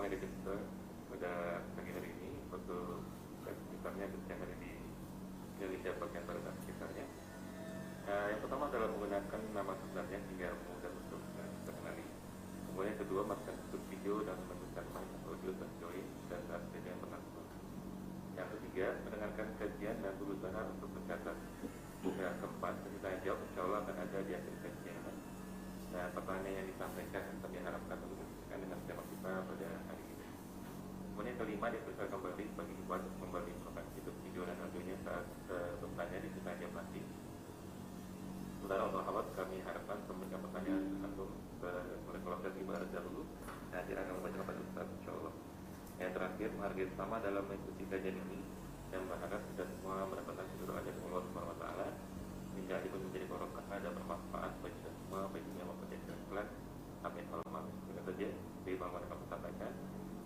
ladies and gentlemen, pada pagi hari ini waktu sekitarnya yang ada di Indonesia bagian barat dan sekitarnya. Yang pertama adalah menggunakan nama sebenarnya hingga mudah untuk terkenali. Kemudian yang kedua, masukkan tutup video dan menemukan mic atau audio dan join dan update yang berlangsung. Yang ketiga, mendengarkan kajian dan berusaha untuk mencatat. Yang keempat, pertanyaan jawab insya Allah akan ada di akhir kajian. Nah, pertanyaan yang disampaikan kami harapkan untuk menunjukkan dengan tema kita pada hari ini. Kemudian yang kelima, dipersilakan kembali bagi Ikhwan untuk kembali melakukan YouTube video dan audionya saat bertanya di pertanyaan jawab nanti. Saudara Allah, kami harapkan memberikan pertanyaan langsung oleh kelompok ibadah dahulu. Nah, akan membaca pada Ustaz insyaallah. Yang terakhir, menghargai sama dalam mengikuti kajian ini dan berharap kita semua mendapatkan ridho dari Allah Subhanahu wa taala. Hingga itu menjadi barokah dan bermanfaat bagi kita semua, baik dunia maupun di akhirat kelak. Amin. Allahumma amin. Semoga saja di bawah yang kami sampaikan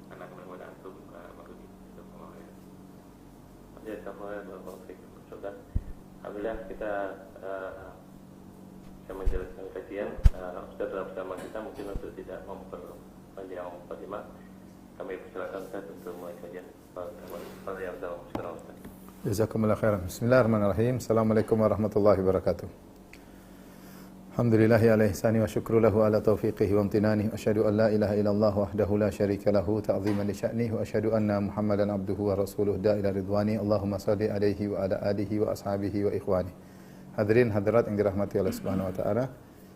karena kemudian antum mengerti itu semua ya. Jazakallahu khairan. Alhamdulillah kita bisa menjelaskan kajian. Sudah bersama kita mungkin untuk tidak memperpanjang mukadimah. Kami persilakan Ustaz untuk mulai kajian. Pada yang dalam sekarang Ustaz. Jazakumullah khairan. Bismillahirrahmanirrahim. Assalamualaikum warahmatullahi wabarakatuh. Alhamdulillahi ala ihsani wa syukru lahu ala taufiqihi wa amtinani. Asyhadu an la ilaha illallah wahdahu la syarika lahu ta'ziman li sya'nihi wa asyhadu anna Muhammadan abduhu wa rasuluh da'ila ridwani. Allahumma salli alaihi wa ala alihi wa ashabihi wa ikhwani. Hadirin hadirat yang dirahmati Allah Subhanahu wa taala.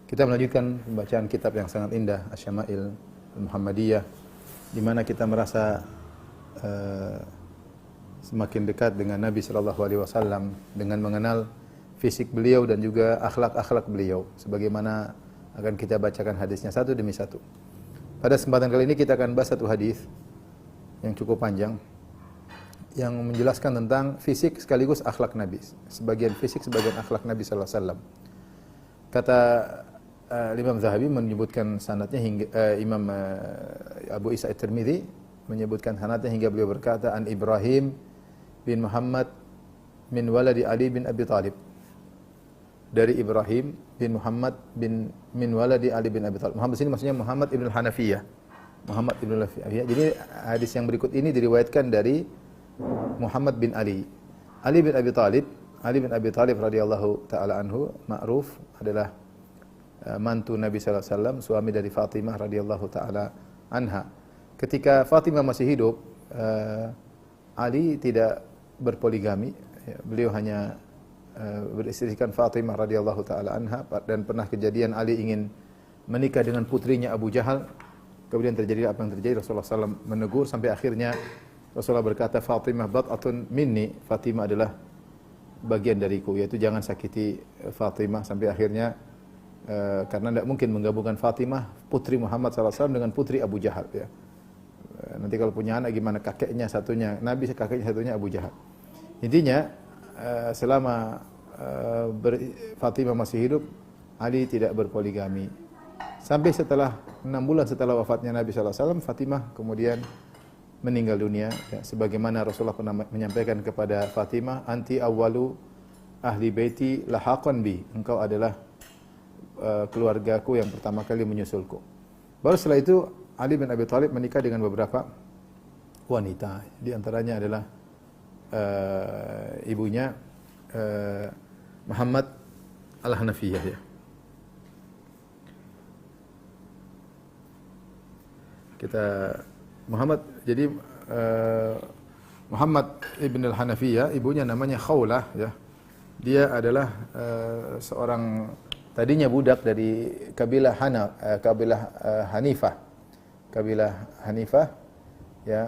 Kita melanjutkan pembacaan kitab yang sangat indah, Asy-Syama'il Muhammadiyah, di mana kita merasa semakin dekat dengan Nabi sallallahu alaihi wasallam dengan mengenal fisik beliau dan juga akhlak-akhlak beliau sebagaimana akan kita bacakan hadisnya satu demi satu. Pada kesempatan kali ini kita akan bahas satu hadis yang cukup panjang yang menjelaskan tentang fisik sekaligus akhlak Nabi. Sebagian fisik, sebagian akhlak Nabi sallallahu alaihi wasallam. Kata Imam Zahabi menyebutkan sanadnya hingga Imam Abu Isa At-Tirmidzi menyebutkan sanadnya hingga beliau berkata an Ibrahim bin Muhammad min waladi Ali bin Abi Thalib. Dari Ibrahim bin Muhammad bin min waladi Ali bin Abi Thalib. Muhammad sini maksudnya Muhammad ibn Hanafiyah. Muhammad ibn Hanafiyah. Jadi hadis yang berikut ini diriwayatkan dari Muhammad bin Ali. Ali bin Abi Thalib, Ali bin Abi Thalib radhiyallahu taala anhu, ma'ruf adalah mantu Nabi sallallahu alaihi wasallam, suami dari Fatimah radhiyallahu taala anha. Ketika Fatimah masih hidup, Ali tidak berpoligami, beliau hanya beristrikan Fatimah radhiyallahu taala anha, dan pernah kejadian Ali ingin menikah dengan putrinya Abu Jahal. Kemudian terjadi apa yang terjadi, Rasulullah SAW menegur sampai akhirnya Rasulullah berkata, Fatimah bat'atun minni, Fatimah adalah bagian dariku, yaitu jangan sakiti Fatimah. Sampai akhirnya karena tidak mungkin menggabungkan Fatimah putri Muhammad SAW dengan putri Abu Jahal ya. Nanti kalau punya anak gimana, kakeknya satunya Nabi, kakeknya satunya Abu Jahal. Intinya selama Fatimah masih hidup, Ali tidak berpoligami. Sampai setelah 6 bulan setelah wafatnya Nabi sallallahu alaihi wasallam, Fatimah kemudian meninggal dunia ya, sebagaimana Rasulullah pernah menyampaikan kepada Fatimah, anti awwalu ahli baiti lahaqan bi, engkau adalah keluargaku yang pertama kali menyusulku. Baru setelah itu Ali bin Abi Thalib menikah dengan beberapa wanita. Di antaranya adalah ibunya Muhammad Al-Hanafiyah ya. Kita Muhammad, jadi Muhammad ibn Al-Hanafiyah, ibunya namanya Khawlah ya. Dia adalah seorang tadinya budak dari kabilah Hanifah. Kabilah Hanifah ya,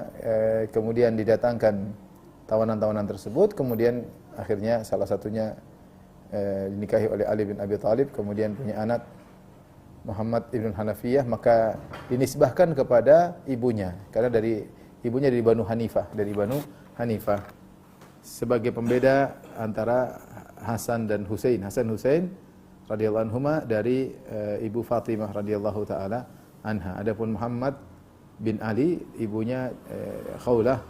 kemudian didatangkan tawanan-tawanan tersebut, kemudian akhirnya salah satunya dinikahi oleh Ali bin Abi Thalib, kemudian punya anak Muhammad ibn Hanafiyah, maka dinisbahkan kepada ibunya karena dari ibunya dari Banu Hanifah, sebagai pembeda antara Hasan dan Husain. Hasan Husain radhiyallahu anhuma dari ibu Fatimah radhiyallahu taala anha. Adapun Muhammad bin Ali, ibunya Khawlah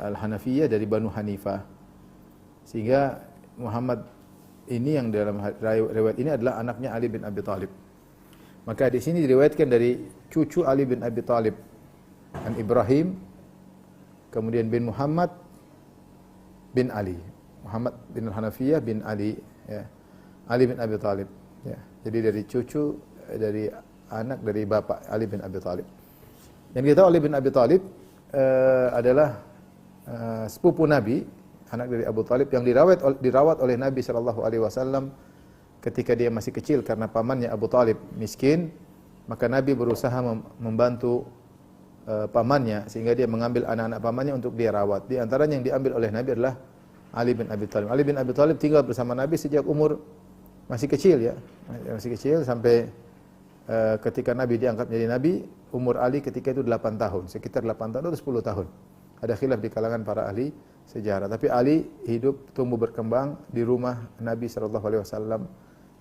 Al-Hanafiyah dari Banu Hanifah. Sehingga Muhammad ini yang dalam riwayat ini adalah anaknya Ali bin Abi Thalib. Maka di sini diriwayatkan dari cucu Ali bin Abi Thalib An Ibrahim, kemudian bin Muhammad bin Ali. Muhammad bin Hanafiyah bin Ali, ya. Ali bin Abi Thalib, ya. Jadi dari cucu, dari anak dari bapak Ali bin Abi Thalib. Dan kita tahu Ali bin Abi Thalib adalah sepupu Nabi, anak dari Abu Thalib yang dirawat oleh Nabi sallallahu alaihi wasallam ketika dia masih kecil karena pamannya Abu Thalib miskin, maka Nabi berusaha membantu pamannya sehingga dia mengambil anak-anak pamannya untuk dia rawat. Di antaranya yang diambil oleh Nabi adalah Ali bin Abi Thalib. Ali bin Abi Thalib tinggal bersama Nabi sejak umur masih kecil, ya. Masih kecil sampai ketika Nabi diangkat menjadi Nabi, umur Ali ketika itu 8 tahun, sekitar 8 tahun atau 10 tahun. Ada khilaf di kalangan para ahli sejarah. Tapi Ali hidup tumbuh berkembang di rumah Nabi sallallahu alaihi wasallam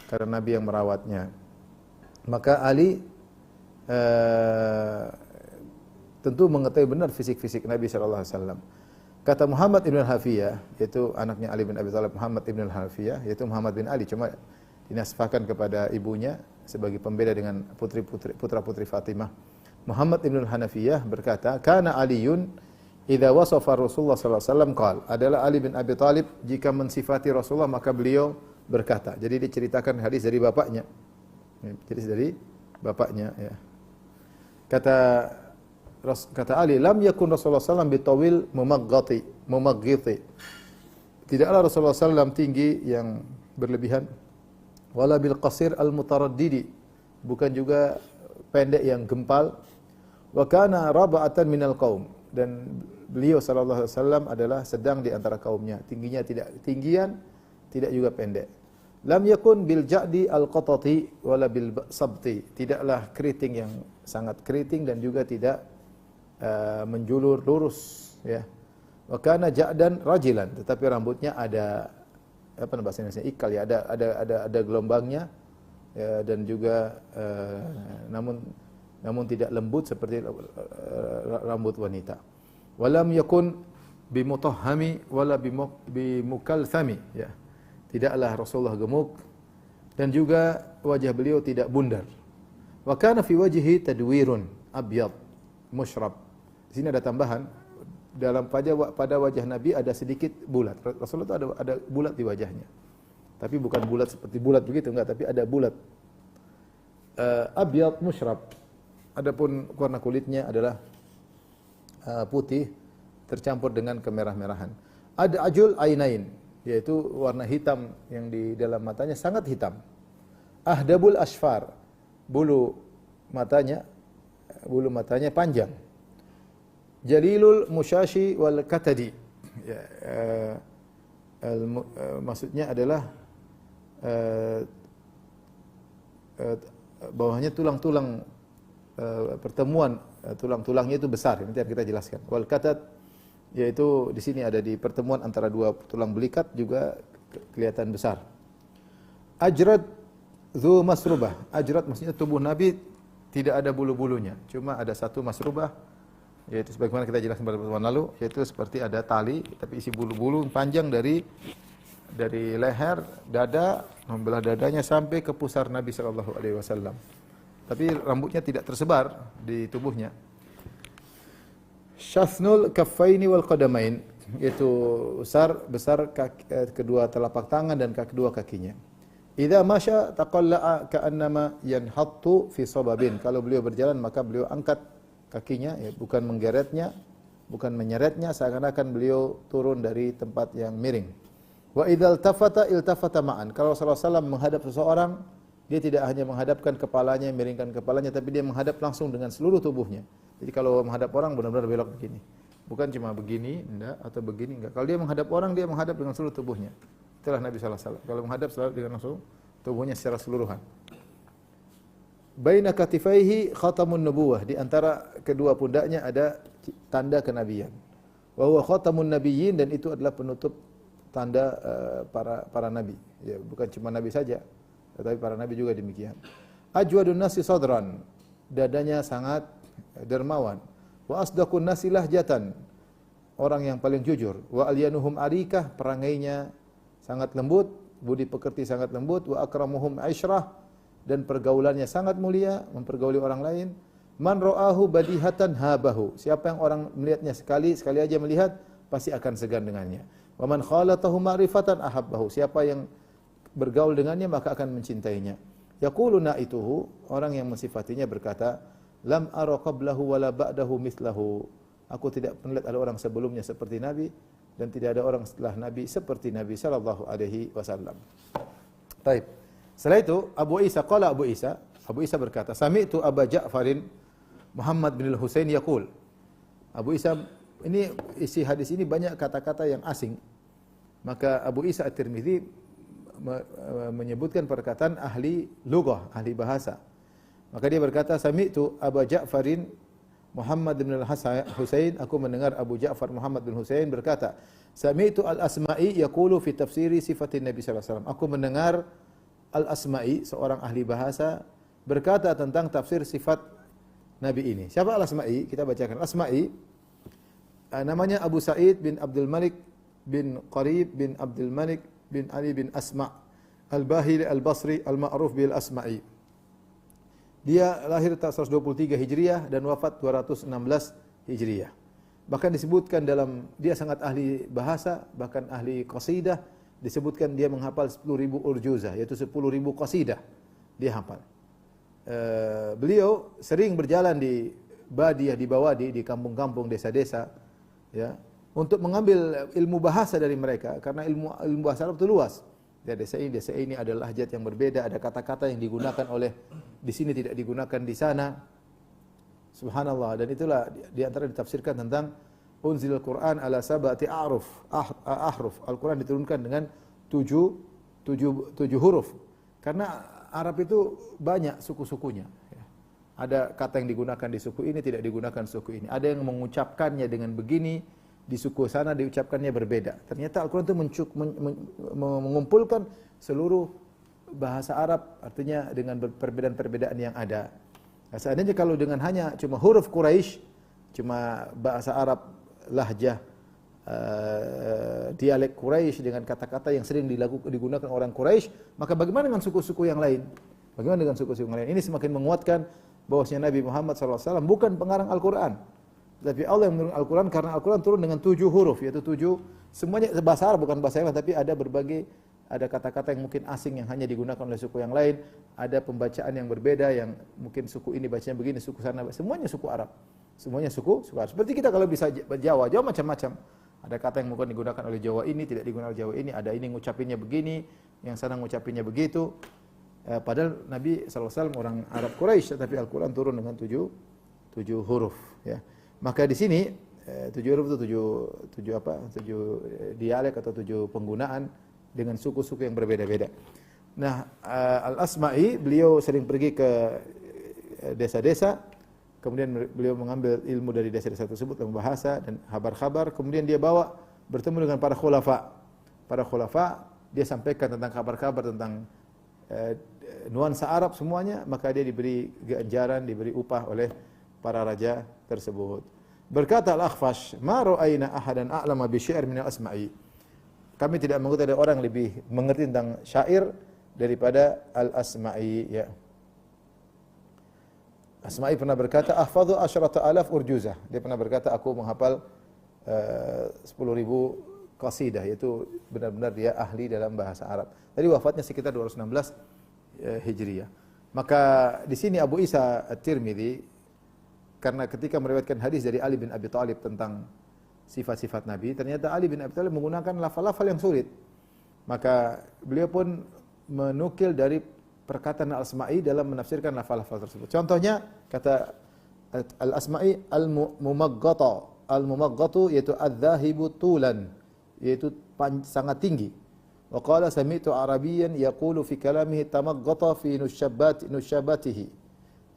karena Nabi yang merawatnya. Maka Ali tentu mengetahui benar fisik-fisik Nabi sallallahu alaihi wasallam. Kata Muhammad ibn al-Hafiyah, yaitu anaknya Ali bin Abi Thalib, Muhammad ibn al-Hafiyah, yaitu Muhammad bin Ali, cuma dinasbahkan kepada ibunya sebagai pembeda dengan putra-putri Fatimah. Muhammad ibn al-Hanafiyah berkata, "Kana Aliyun idza wasafa Rasulullah sallallahu alaihi wasallam qala." Adalah Ali bin Abi Thalib jika mensifati Rasulullah maka beliau berkata. Jadi diceritakan hadis dari bapaknya. Hadis dari bapaknya, ya. Kata Ali, lam yakun Rasulullah sallallahu alaihi wasallam bitawil mumaghiti. Tidaklah Rasulullah sallallahu alaihi wasallam tinggi yang berlebihan, wala bil qasir al mutaraddidi, bukan juga pendek yang gempal. Wa kana raba'atan minal qaum, dan beliau sallallahu alaihi wasallam adalah sedang di antara kaumnya, tingginya tidak tinggian, tidak juga pendek. Lam yakun bil ja'di al qatati wala bil sabti, tidaklah keriting yang sangat keriting dan juga tidak menjulur lurus, ya. Wa kana ja'dan rajilan, tetapi rambutnya ada bahasa Indonesia ikal, ya, ada gelombangnya, ya, dan juga namun tidak lembut seperti rambut wanita. Walam yakun bimutahhami wala bimukalthami, ya. Tidaklah Rasulullah gemuk dan juga wajah beliau tidak bundar. Wa kana fi wajhihi tadwirun abyad musyrab. Di sini ada tambahan, pada wajah Nabi ada sedikit bulat. Rasulullah itu ada bulat di wajahnya. Tapi bukan bulat seperti bulat begitu, enggak, tapi ada bulat. Abyad musyrab. Adapun warna kulitnya adalah putih tercampur dengan kemerah-merahan. Ada ajul ainain, yaitu warna hitam yang di dalam matanya sangat hitam. Ahdabul asfar, bulu matanya panjang. Jalilul musyashi wal katadi, ya, maksudnya adalah bawahnya tulang-tulang pertemuan tulang-tulangnya itu besar. Nanti kita jelaskan. Wal katad, yaitu di sini ada di pertemuan antara dua tulang belikat juga kelihatan besar. Ajrad dzu masrubah. Ajrad maksudnya tubuh Nabi tidak ada bulu-bulunya, cuma ada satu masrubah, yaitu sebagaimana kita jelaskan pada pertemuan lalu, yaitu seperti ada tali tapi isi bulu-bulu panjang dari leher, dada, membelah dadanya sampai ke pusar Nabi sallallahu alaihi wasallam. Tapi rambutnya tidak tersebar di tubuhnya. Syathnul kaffaini wal qadamain, yaitu besar kedua telapak tangan dan kedua kakinya. Idza masya taqalla'a ka'annama yanhattu fi sababin. Kalau beliau berjalan maka beliau angkat kakinya, ya, bukan menggeretnya, bukan menyeretnya, seakan-akan beliau turun dari tempat yang miring. Wa idzal tafata iltafata ma'an. Kalau Rasulullah SAW menghadap seseorang, dia tidak hanya menghadapkan kepalanya, miringkan kepalanya, tapi dia menghadap langsung dengan seluruh tubuhnya. Jadi kalau menghadap orang benar-benar belok begini. Bukan cuma begini, enggak, atau begini, enggak. Kalau dia menghadap orang, dia menghadap dengan seluruh tubuhnya. Itulah Nabi sallallahu alaihi wasallam. Kalau menghadap selalu dengan langsung tubuhnya secara keseluruhan. Baina katifaihi khatamun nubuwah, di antara kedua pundaknya ada tanda kenabian. Wa huwa khatamun nabiyyin, dan itu adalah penutup tanda para nabi. Ya, bukan cuma nabi saja, tetapi para nabi juga demikian. Ajwadun nasi sadran, dadanya sangat dermawan. Wa asdaqun nasi lahjatan, orang yang paling jujur. Wa alyanuhum arikah, perangainya sangat lembut, budi pekerti sangat lembut. Wa akramuhum aisyrah, dan pergaulannya sangat mulia, mempergauli orang lain. Man ra'ahu badihatan habahu. Siapa yang orang melihatnya sekali aja melihat, pasti akan segan dengannya. Wa man khalatahu ma'rifatan ahabbahu. Siapa yang bergaul dengannya maka akan mencintainya. Yaqulu naituhu, orang yang mensifatinya berkata, lam ara qablahu wala ba'dahu mithlahu. Aku tidak melihat ada orang sebelumnya seperti Nabi dan tidak ada orang setelah Nabi seperti Nabi sallallahu alaihi wasallam. Baik. Setelah itu Abu Isa berkata, sami'tu Aba Ja'farin Muhammad bin al-Husain yaqul. Abu Isa, ini isi hadis ini banyak kata-kata yang asing. Maka Abu Isa At-Tirmidzi menyebutkan perkataan ahli lughah, ahli bahasa. Maka dia berkata, sami'tu Aba Ja'farin Muhammad bin al-Husain, aku mendengar Abu Ja'far Muhammad bin Husain berkata, sami'tu al-Asma'i yaqulu fi tafsiri sifatin Nabi sallallahu alaihi wasallam. Aku mendengar al-Asma'i, seorang ahli bahasa, berkata tentang tafsir sifat Nabi ini. Siapa al-Asma'i? Kita bacakan. Asma'i namanya Abu Sa'id bin Abdul Malik bin Qarib bin Abdul Malik bin Ali bin Asma' al-Bahili al-Basri al-ma'ruf bil Asma'i. Dia lahir tahun 123 Hijriah dan wafat 216 Hijriah. Bahkan disebutkan dalam, dia sangat ahli bahasa, bahkan ahli qasidah, disebutkan dia menghafal 10.000 urjuzah, yaitu 10.000 qasidah dia hafal. Beliau sering berjalan di Badiah, di Bawadi, di kampung-kampung, desa-desa, ya, untuk mengambil ilmu bahasa dari mereka, karena ilmu bahasa Arab itu luas. Ya, desa ini ada lahjat yang berbeda, ada kata-kata yang digunakan oleh di sini tidak digunakan di sana. Subhanallah. Dan itulah di antara ditafsirkan tentang unzilal Quran ala sab'ati ahruf. Al-Quran diturunkan dengan tujuh huruf. Karena Arab itu banyak suku-sukunya. Ada kata yang digunakan di suku ini tidak digunakan suku ini. Ada yang mengucapkannya dengan begini, di suku sana diucapkannya berbeda. Ternyata Al-Quran itu mengumpulkan seluruh bahasa Arab, artinya dengan perbedaan-perbedaan yang ada. Nah, seandainya kalau dengan hanya cuma huruf Quraisy, cuma bahasa Arab lahjah, dialek Quraisy dengan kata-kata yang sering digunakan orang Quraisy, maka bagaimana dengan suku-suku yang lain? Bagaimana dengan suku-suku yang lain? Ini semakin menguatkan bahwasanya Nabi Muhammad SAW bukan pengarang Al-Quran, tapi Allah yang menurunkan Al-Quran, karena Al-Quran turun dengan 7 huruf, yaitu 7, semuanya bahasa Arab, bukan bahasa yang lain, tapi ada berbagai, ada kata-kata yang mungkin asing yang hanya digunakan oleh suku yang lain, ada pembacaan yang berbeda yang mungkin suku ini bacanya begini, suku sana, semuanya suku Arab. Semuanya suku Arab. Seperti kita kalau bisa Jawa macam-macam. Ada kata yang mungkin digunakan oleh Jawa ini, tidak digunakan oleh Jawa ini, ada ini ngucapinnya begini, yang sana ngucapinnya begitu. Padahal Nabi SAW orang Arab Quraisy, tetapi Al-Quran turun dengan 7 huruf, ya. Maka di sini 7 huruf itu 7 dialek atau 7 penggunaan dengan suku-suku yang berbeda-beda. Nah, Al-Asma'i, beliau sering pergi ke desa-desa, kemudian beliau mengambil ilmu dari desa-desa tersebut, ilmu bahasa dan kabar-kabar, kemudian dia bawa bertemu dengan para khulafa. Para khulafa, dia sampaikan tentang kabar-kabar tentang nuansa Arab semuanya, maka dia diberi ganjaran, diberi upah oleh para raja tersebut. Berkata Al-Akhfash, "Ma ra'ayna ahadan a'lama bi syair min al-Asma'i." Kami tidak mengerti ada orang lebih mengerti tentang syair daripada Al-Asma'i, ya. Asma'i pernah berkata, "Ahfadhu 10,000 urjuzah." Dia pernah berkata, aku menghafal 10.000 qasidah, yaitu benar-benar dia ahli dalam bahasa Arab. Tadi wafatnya sekitar 216 Hijriah. Maka di sini Abu Isa At-Tirmidzi, karena ketika meriwayatkan hadis dari Ali bin Abi Thalib tentang sifat-sifat Nabi, ternyata Ali bin Abi Thalib menggunakan lafal-lafal yang sulit. Maka beliau pun menukil dari perkataan Al-Asma'i dalam menafsirkan lafal-lafal tersebut. Contohnya kata Al-Asma'i al-mumaggata. Al-mumaggatu yaitu adz-dzahibu tulan, yaitu sangat tinggi. Wa qala sami'tu Arabiyyan yaqulu fi kalamihi tamaggata fi nushabatihi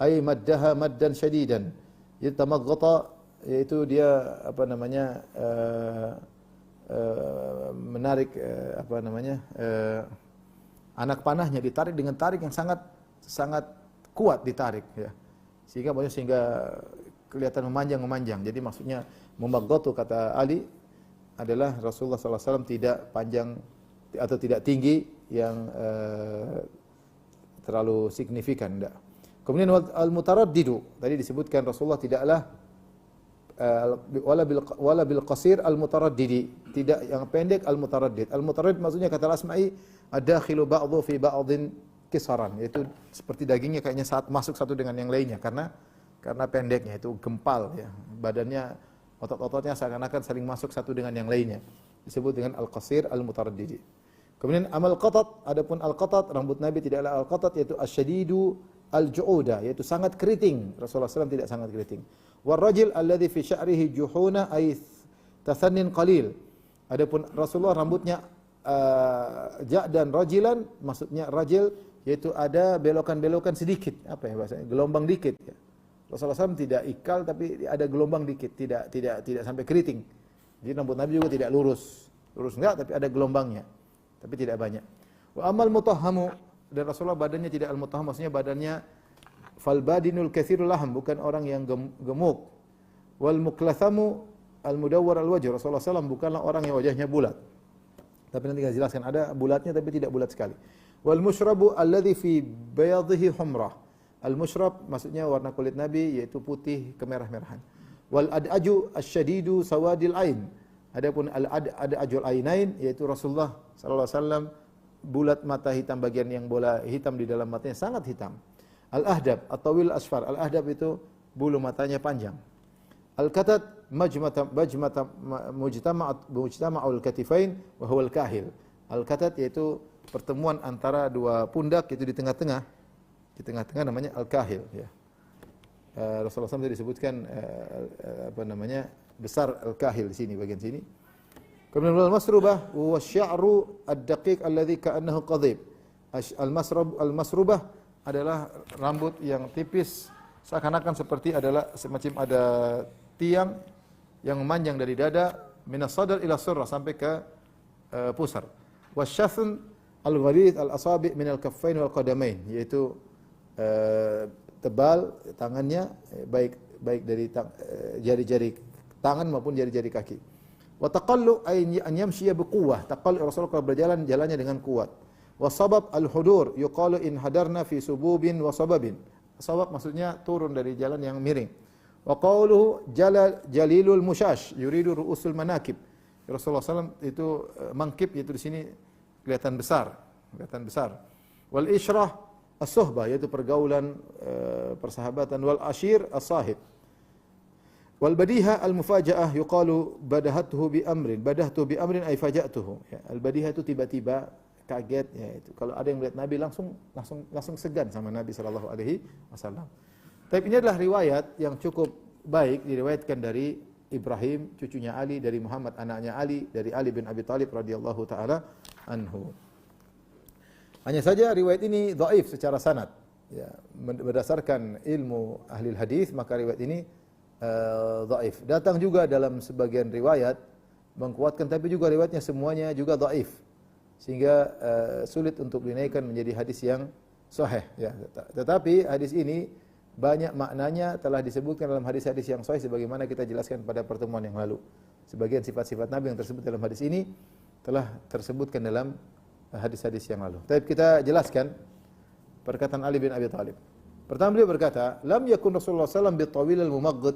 ay maddaha maddan shadidan. Yaitu tamaggata, yaitu dia menarik anak panahnya ditarik dengan tarik yang sangat kuat ditarik, ya. Sehingga kelihatan memanjang. Jadi maksudnya mumaggatu, kata Ali, adalah Rasulullah SAW tidak panjang atau tidak tinggi yang terlalu signifikan, enggak. Kemudian al-mutaraddidu, tadi disebutkan Rasulullah tidaklah wala bil qasir al-mutaraddidi, tidak yang pendek al-mutaraddid. Al-mutaraddid maksudnya kata Al-Asma'i ad-dakhilu ba'dhu fi ba'dhin kisaran, yaitu seperti dagingnya kayaknya saat masuk satu dengan yang lainnya karena pendeknya itu gempal ya. Badannya otot-ototnya seakan-akan saling masuk satu dengan yang lainnya. Disebut dengan al-qasir al-mutaraddidi. Kemudian amal qatat, adapun al-qatat rambut Nabi tidaklah al-qatat yaitu asyadidu al-ju'uda, yaitu sangat keriting. Rasulullah SAW tidak sangat keriting. Warrajil alladhi fi sya'rihi juhuna ay tathannin qalil. Adapun Rasulullah rambutnya dan rajilan, maksudnya rajil yaitu ada belokan-belokan sedikit, apa ya bahasanya? Gelombang dikit ya. Rasulullah SAW tidak ikal tapi ada gelombang dikit, tidak sampai keriting. Jadi rambut Nabi juga tidak lurus enggak tapi ada gelombangnya, tapi tidak banyak. Wa amal mutahhamu, dan Rasulullah badannya tidak al-mutahham, maksudnya badannya fal badinul katsirul laham, bukan orang yang gemuk. Wal muklathamu al mudawwar al wajh, Rasulullah SAW bukanlah orang yang wajahnya bulat. Tapi nanti kita jelaskan ada bulatnya tapi tidak bulat sekali. Wal musyrabu alladhi fi bayadhihi humrah. Al musyrab maksudnya warna kulit Nabi yaitu putih kemerah-merahan. Wal ad'aju asyadidu sawadil ain. Adapun al ad'ajul ainain yaitu Rasulullah sallallahu alaihi wasallam bulat mata hitam, bagian yang bola hitam di dalam matanya sangat hitam. Al-ahdab, at-tawil asfar. Al-ahdab itu bulu matanya panjang. Al-katat mujtama'ul katifain wa huwa al-kahil. Al-katat yaitu pertemuan antara dua pundak, itu di tengah-tengah. Di tengah-tengah namanya al-kahil ya. Rasulullah SAW disebutkan besar al-kahil di sini, bagian sini. Kemudian al-masrubah wa sya'ru ad-daqiq alladhi ka'annahu qadhib. Al-masrubah adalah rambut yang tipis seakan-akan seperti adalah semacam ada tiang yang memanjang dari dada minas sadar ila surrah sampai ke pusar. Wasyafn al-ghalidh al-asabi' min al-kaffain wal qadamain, yaitu tebal tangannya baik dari jari-jari tangan maupun jari-jari kaki. Wa taqallu ay an yamshiya biquwwah, taqallu Rasulullah kalau berjalan jalannya dengan kuat. Wasabab al-hudur, yuqalu in hadarna fi sububin wa sababin. Sabab maksudnya turun dari jalan yang miring. Wa qawluhu jalilul mushash, yuridu ru'usul manakib. Rasulullah SAW itu mangkib, yaitu di sini kelihatan besar. Wal isyrah as-suhbah, yaitu pergaulan, persahabatan. Wal ashir as-sahib. Wal badiha al-mufaja'ah, yuqalu badahatuhu bi amrin ay faja'tuhu. Ya, al-badiha itu tiba-tiba kaget ya itu. Kalau ada yang melihat Nabi langsung segan sama Nabi sallallahu alaihi wasallam. Tapi ini adalah riwayat yang cukup baik diriwayatkan dari Ibrahim cucunya Ali, dari Muhammad anaknya Ali, dari Ali bin Abi Thalib radhiyallahu taala anhu. Hanya saja riwayat ini dhaif secara sanad. Ya, berdasarkan ilmu ahli hadis maka riwayat ini dhaif. Datang juga dalam sebagian riwayat menguatkan, tapi juga riwayatnya semuanya juga dhaif. Sehingga sulit untuk dinaikkan menjadi hadis yang sahih ya. Tetapi hadis ini banyak maknanya telah disebutkan dalam hadis-hadis yang sahih sebagaimana kita jelaskan pada pertemuan yang lalu. Sebagian sifat-sifat Nabi yang tersebut dalam hadis ini telah tersebutkan dalam hadis-hadis yang lalu. Tapi kita jelaskan perkataan Ali bin Abi Thalib. Pertama beliau berkata, "Lam yakun Rasulullah sallallahu alaihi wasallam bitawil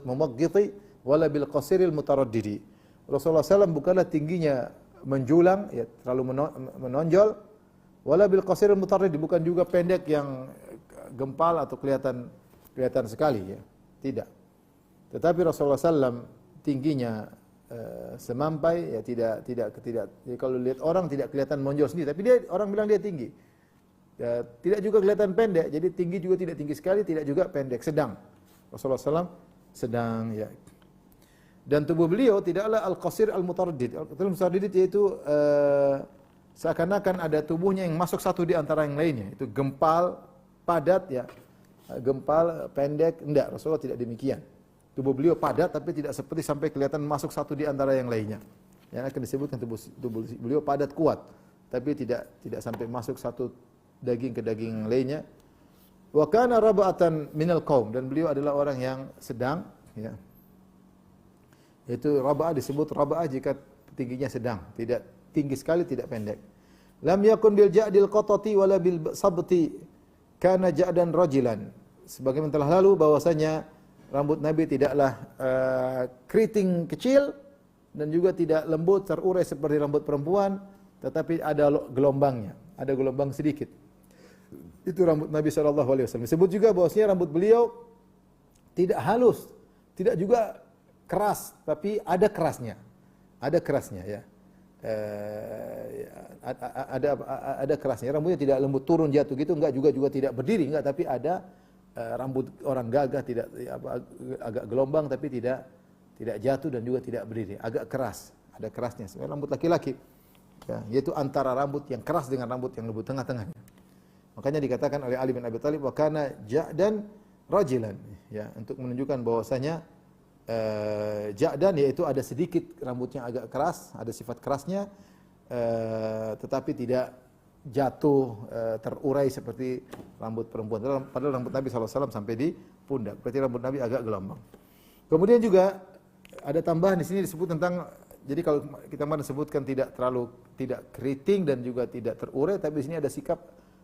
al-mumaghghiti wala bil qasir al-mutaraddidi." Rasulullah SAW bukanlah tingginya menjulang, ya terlalu menonjol, wala bil qasir al-mutaraddid, bukan juga pendek yang gempal atau kelihatan sekali ya. Tidak. Tetapi Rasulullah SAW tingginya semampai ya, tidak ya, kalau lihat orang tidak kelihatan menonjol sendiri, tapi orang bilang dia tinggi. Ya, tidak juga kelihatan pendek, jadi tinggi juga tidak tinggi sekali, tidak juga pendek, sedang. Rasulullah SAW sedang ya. Dan tubuh beliau tidaklah al-qasir al-mutaraddid. Al-mutaraddid yaitu seakan-akan ada tubuhnya yang masuk satu di antara yang lainnya. Itu gempal, padat ya. Gempal, pendek, enggak. Rasulullah tidak demikian. Tubuh beliau padat tapi tidak seperti sampai kelihatan masuk satu di antara yang lainnya. Yang akan disebutkan tubuh beliau padat kuat, tapi tidak sampai masuk satu daging ke daging yang lainnya. Wa kana raba'atan minal qaum, dan beliau adalah orang yang sedang ya. Itu raba'ah, disebut raba'ah jika tingginya sedang, tidak tinggi sekali, tidak pendek. Lam yakun bil ja'dil qatati wala bil sabti, kana ja'dan rajilan. sebagaimana telah lalu bahwasanya rambut Nabi tidaklah keriting kecil dan juga tidak lembut terurai seperti rambut perempuan, tetapi ada gelombangnya, ada gelombang sedikit. Itu rambut Nabi SAW. Disebut juga bahwasanya rambut beliau tidak halus, tidak juga keras, tapi ada kerasnya. Ada kerasnya ya. Ada kerasnya. Rambutnya tidak lembut turun jatuh gitu, enggak, juga tidak berdiri, enggak, tapi ada rambut orang gagah, tidak agak gelombang tapi tidak jatuh dan juga tidak berdiri, agak keras, ada kerasnya. Sebenarnya rambut laki-laki ya, yaitu antara rambut yang keras dengan rambut yang lembut tengah-tengahnya. Makanya dikatakan oleh Ali bin Abi Thalib wa kana ja'dan rajilan, ya, untuk menunjukkan bahwasanya ja'dan yaitu ada sedikit rambutnya agak keras, ada sifat kerasnya, tetapi tidak jatuh terurai seperti rambut perempuan. Padahal rambut Nabi SAW sampai di pundak. Berarti rambut Nabi agak gelombang. Kemudian juga ada tambahan di sini disebut tentang, jadi kalau kita kemarin sebutkan tidak keriting dan juga tidak terurai, tapi di sini ada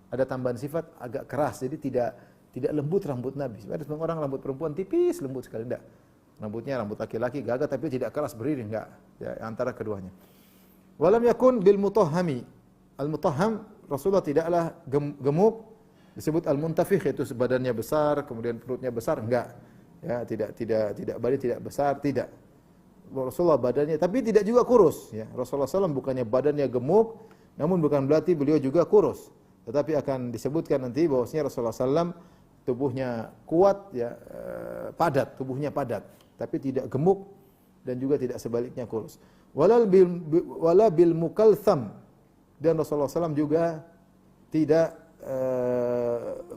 ada tambahan sifat agak keras. Jadi tidak lembut rambut Nabi. Ada orang rambut perempuan tipis lembut sekali, enggak. Rambutnya rambut laki-laki gagah tapi tidak keras berdiri, enggak. Ya, antara keduanya. Walam yakun bil mutahhami. Al-mutahham, Rasulullah tidaklah gemuk, disebut al-muntafikh, yaitu badannya besar, kemudian perutnya besar, enggak. Ya, tidak badan tidak besar, tidak. Rasulullah badannya, tapi tidak juga kurus. Ya, Rasulullah SAW bukannya badannya gemuk, namun bukan berarti beliau juga kurus. Tetapi akan disebutkan nanti bahwasanya Rasulullah SAW tubuhnya kuat, ya, padat, tubuhnya padat, tapi tidak gemuk dan juga tidak sebaliknya kurus. Wala bil mukaltham, dan Rasulullah SAW juga tidak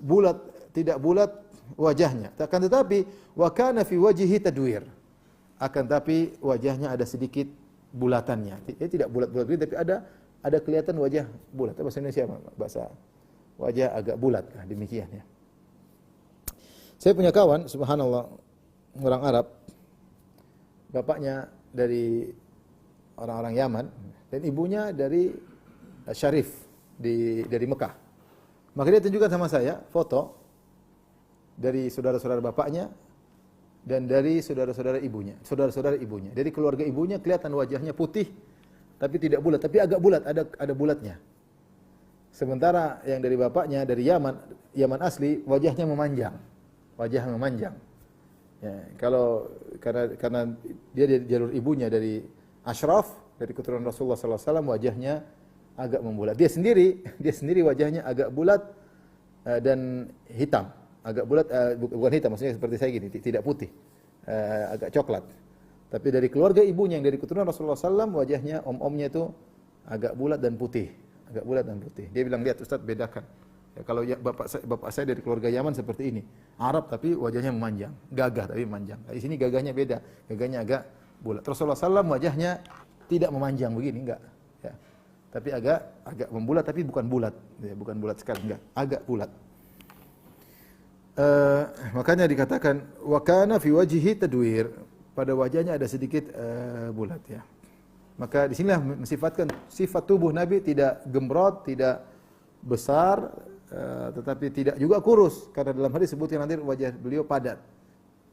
bulat wajahnya. Akan tetapi wa kana fi wajhihi tadwir. Akan tapi wajahnya ada sedikit bulatannya. Dia tidak bulat-bulat tapi ada kelihatan wajah bulat. Bahasa Indonesia apa? Bahasa wajah agak bulat, demikian ya. Saya punya kawan, subhanallah, orang Arab. Bapaknya dari orang-orang Yaman dan ibunya dari Syarif dari Mekah. Maka dia tunjukkan sama saya foto dari saudara-saudara bapaknya dan dari saudara-saudara ibunya. Dari keluarga ibunya kelihatan wajahnya putih tapi tidak bulat, tapi agak bulat, ada bulatnya. Sementara yang dari bapaknya dari Yaman asli, wajahnya memanjang. Ya, karena dia dari jalur ibunya dari Ashraf, dari keturunan Rasulullah SAW, wajahnya agak membulat. Dia sendiri wajahnya agak bulat dan hitam. Agak bulat, bukan hitam, maksudnya seperti saya gini, tidak putih, agak coklat. Tapi dari keluarga ibunya yang dari keturunan Rasulullah SAW, wajahnya omnya itu agak bulat dan putih. Dia bilang, lihat Ustaz, bedakan. Ya, kalau bapak saya dari keluarga Yaman seperti ini, Arab tapi wajahnya memanjang, gagah tapi memanjang. Di sini gagahnya beda, gagahnya agak bulat. Rasulullah SAW wajahnya tidak memanjang begini, enggak. Ya. Tapi agak membulat, tapi bukan bulat, ya, bukan bulat sekali, enggak, agak bulat. Makanya dikatakan wa kana fi wajhihi tadwir, pada wajahnya ada sedikit bulat ya. Maka di sinilah mensifatkan sifat tubuh Nabi tidak gemrot, tidak besar, tetapi tidak juga kurus, karena dalam hadis disebutkan nanti wajah beliau padat,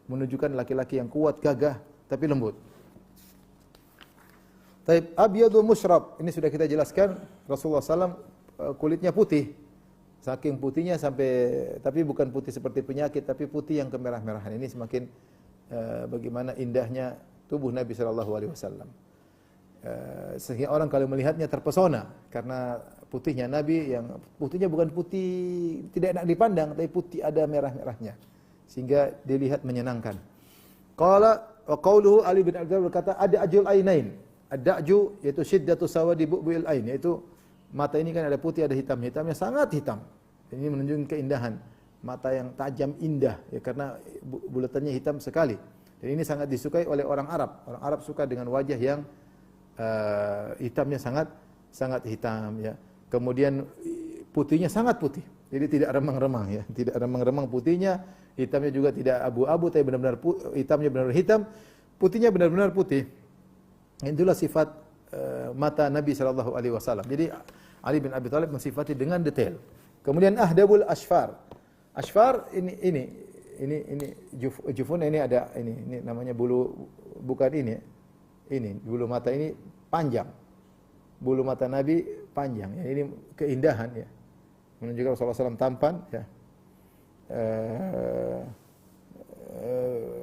menunjukkan laki-laki yang kuat, gagah, tapi lembut. Taib abyadu musyrab, ini sudah kita jelaskan, Rasulullah SAW kulitnya putih, saking putihnya tapi bukan putih seperti penyakit, tapi putih yang kemerah-merahan. Ini semakin bagaimana indahnya tubuh Nabi SAW. Sehingga orang kalau melihatnya terpesona karena putihnya Nabi, yang putihnya bukan putih tidak enak dipandang, tapi putih ada merah-merahnya sehingga dilihat menyenangkan. Qala wa qauluhu, Ali bin Abi Thalib berkata, ada ajul ainain. Ad-da'ju yaitu syiddatu sawadi bu'bil ain, yaitu mata ini kan ada putih ada hitamnya sangat hitam. Ini menunjukkan keindahan mata yang tajam indah ya, karena bulatannya hitam sekali. Dan ini sangat disukai oleh orang Arab. Orang Arab suka dengan wajah yang hitamnya sangat hitam ya. Kemudian putihnya sangat putih. Jadi tidak remang-remang ya, tidak remang-remang putihnya, hitamnya juga tidak abu-abu, tapi benar-benar hitamnya benar-benar hitam, putihnya benar-benar putih. Itulah sifat mata Nabi SAW. Jadi Ali bin Abi Thalib mensifati dengan detail. Kemudian ahdabul ashfar. Ashfar ini jufun ini ada ini namanya bulu, bukan ini ya. Ini bulu mata ini panjang. Bulu mata Nabi panjang. Ya, ini keindahan ya. Menunjukkan Rasulullah SAW tampan ya.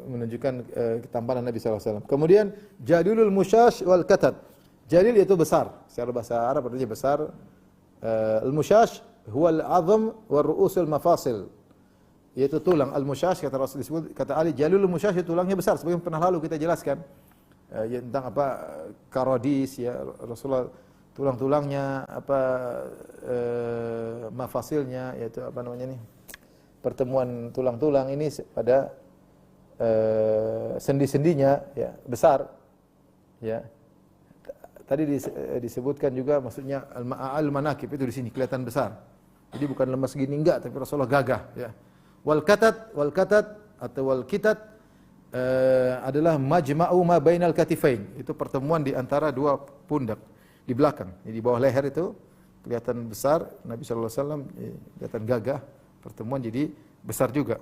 Menunjukkan ketampanan Nabi SAW. Kemudian jadulul musyash wal katat. Jadil itu besar. Secara bahasa Arab artinya besar. Al-musyash huwa al-'azm wa ru'usul mafasil. Yaitu tulang. Al-musyash kata Rasul disebut, kata Ali, jalul musyash itu tulangnya besar. Seperti yang pernah lalu kita jelaskan. Ya, tentang apa karodis ya, Rasulullah tulang-tulangnya apa mafasilnya, yaitu apa namanya nih, pertemuan tulang-tulang ini pada sendi-sendinya ya besar ya. Tadi disebutkan juga maksudnya al-manakib itu di sini kelihatan besar. Jadi bukan lemas gini enggak, tapi Rasulullah gagah ya. Wal katat atau wal kitat adalah majma'u ma bainal katifain. Itu pertemuan di antara dua pundak di belakang. Jadi di bawah leher itu kelihatan besar, Nabi sallallahu alaihi wasallam kelihatan gagah, pertemuan jadi besar juga.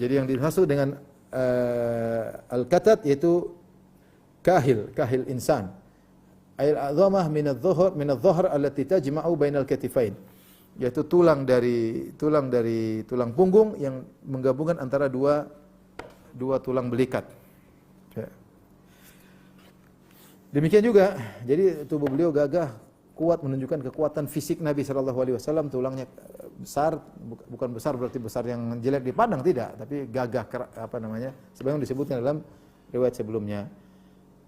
Jadi yang dimaksud dengan al-katat yaitu kahil insan. Al-'azamah min adh-dhahr allati tajma'u bainal katifain. Yaitu tulang dari tulang punggung yang menggabungkan antara dua tulang belikat. Ya. Demikian juga, jadi tubuh beliau gagah, kuat, menunjukkan kekuatan fisik Nabi sallallahu alaihi wasallam. Tulangnya besar, bukan besar berarti besar yang jelek dipandang, tidak, tapi gagah apa namanya? Sebagaimana disebutkan dalam riwayat sebelumnya.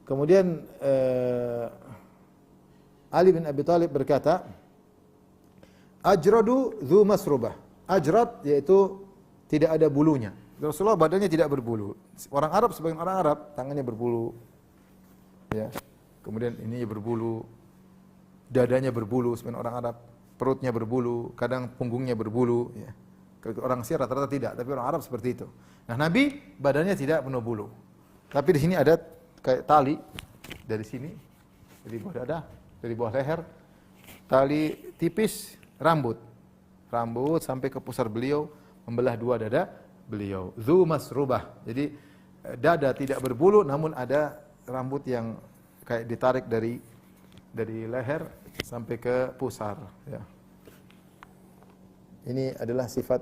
Kemudian Ali bin Abi Thalib berkata, ajradu dzu masrubah. Ajrad yaitu tidak ada bulunya. Rasulullah badannya tidak berbulu. Orang Arab, sebagian orang Arab tangannya berbulu. Ya. Kemudian ininya berbulu. Dadanya berbulu sebagian orang Arab, perutnya berbulu, kadang punggungnya berbulu ya. Orang Mesir rata-rata tidak, tapi orang Arab seperti itu. Nah, Nabi badannya tidak penuh bulu. Tapi di sini ada kayak tali dari sini, dari bawah dada, dari bawah leher, tali tipis rambut sampai ke pusar beliau, membelah dua dada beliau. Dzu masrubah. Jadi dada tidak berbulu, namun ada rambut yang kayak ditarik dari leher sampai ke pusar. Ya. Ini adalah sifat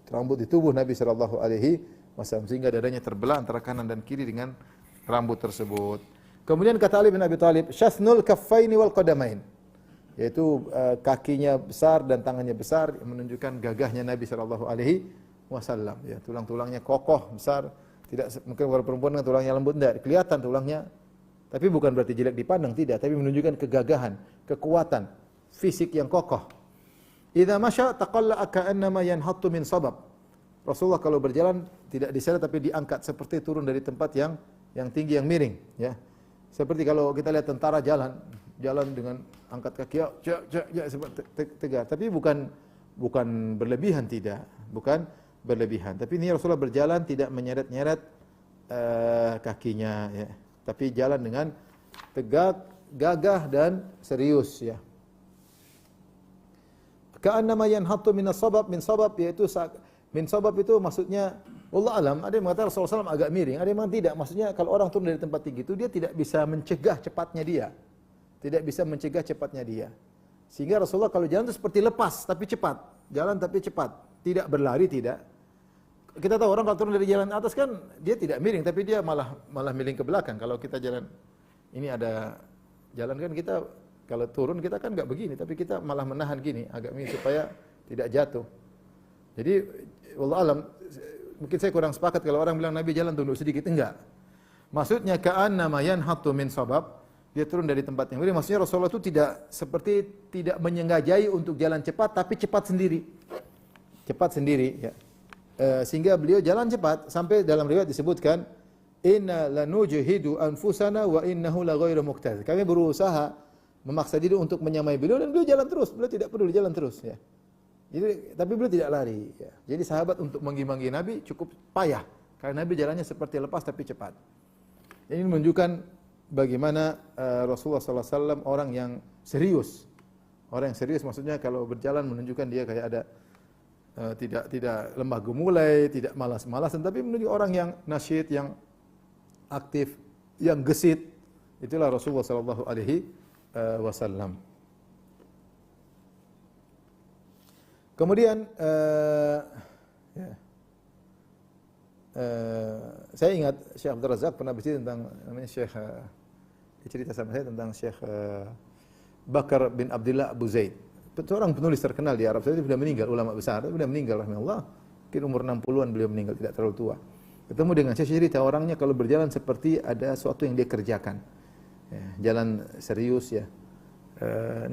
rambut di tubuh Nabi Shallallahu Alaihi Wasallam, sehingga dadanya terbelah antara kanan dan kiri dengan rambut tersebut. Kemudian kata Ali bin Abi Thalib, syasnul kaffaini wal qadamain, yaitu kakinya besar dan tangannya besar, menunjukkan gagahnya Nabi sallallahu alaihi wasallam ya. Tulang-tulangnya kokoh, besar, tidak mungkin orang perempuan dengan tulangnya lembut, enggak, kelihatan tulangnya. Tapi bukan berarti jelek dipandang, tidak, tapi menunjukkan kegagahan, kekuatan fisik yang kokoh. Idza masya taqalla'a ka'annama yanhattu min sabab. Rasulullah kalau berjalan tidak diseret tapi diangkat seperti turun dari tempat yang tinggi, yang miring ya. Seperti kalau kita lihat tentara jalan dengan angkat kaki seperti tegak, tapi bukan berlebihan, tidak, bukan berlebihan. Tapi ini Rasulullah berjalan tidak menyeret-nyeret kakinya ya, tapi jalan dengan tegak, gagah dan serius ya. Ka'annama yanhattu min sabab, yaitu min sabab itu maksudnya wallahu alam, ada yang mengatakan Rasulullah SAW agak miring, ada yang memang tidak. Maksudnya kalau orang turun dari tempat tinggi itu dia tidak bisa mencegah cepatnya dia. Tidak bisa mencegah cepatnya dia. Sehingga Rasulullah kalau jalan itu seperti lepas tapi cepat. Jalan tapi cepat, tidak berlari, tidak. Kita tahu orang kalau turun dari jalan atas kan dia tidak miring, tapi dia malah miring ke belakang. Kalau kita jalan ini ada jalan kan kita kalau turun kita kan enggak begini, tapi kita malah menahan gini agak miring supaya tidak jatuh. Jadi wallahu alam, mungkin saya kurang sepakat kalau orang bilang Nabi jalan tunduk sedikit, enggak. Maksudnya ka'annama yanhattu min sabab, dia turun dari tempat yang miring. Maksudnya Rasulullah itu tidak menyengajai untuk jalan cepat, tapi cepat sendiri. Cepat sendiri ya. Sehingga beliau jalan cepat sampai dalam riwayat disebutkan inna lanujhidu anfusana wa innahu la ghairu muqtad. Kami berusaha memaksa diri untuk menyamai beliau dan beliau jalan terus. Beliau tidak peduli, jalan terus ya. Jadi, tapi beliau tidak lari ya. Jadi sahabat untuk mengimbangi Nabi cukup payah karena Nabi jalannya seperti lepas tapi cepat. Ini menunjukkan bagaimana Rasulullah SAW orang yang serius, Orang yang serius maksudnya kalau berjalan menunjukkan dia kayak ada tidak lemah gemulai, tidak malas-malasan, tapi menunjukkan orang yang nasyid, yang aktif, yang gesit. Itulah Rasulullah sallallahu alaihi wasallam. Kemudian saya ingat Syekh Abdul Razak pernah bercerita tentang namanya Syekh dia cerita sama saya tentang Syekh Bakar bin Abdullah Abu Zaid. Seorang penulis terkenal di Arab Saudi, sudah meninggal, ulama besar, sudah meninggal rahimahullah. Mungkin umur 60-an beliau meninggal, tidak terlalu tua. Ketemu dengan Syekh cerita orangnya kalau berjalan seperti ada sesuatu yang dia kerjakan. Ya, jalan serius ya.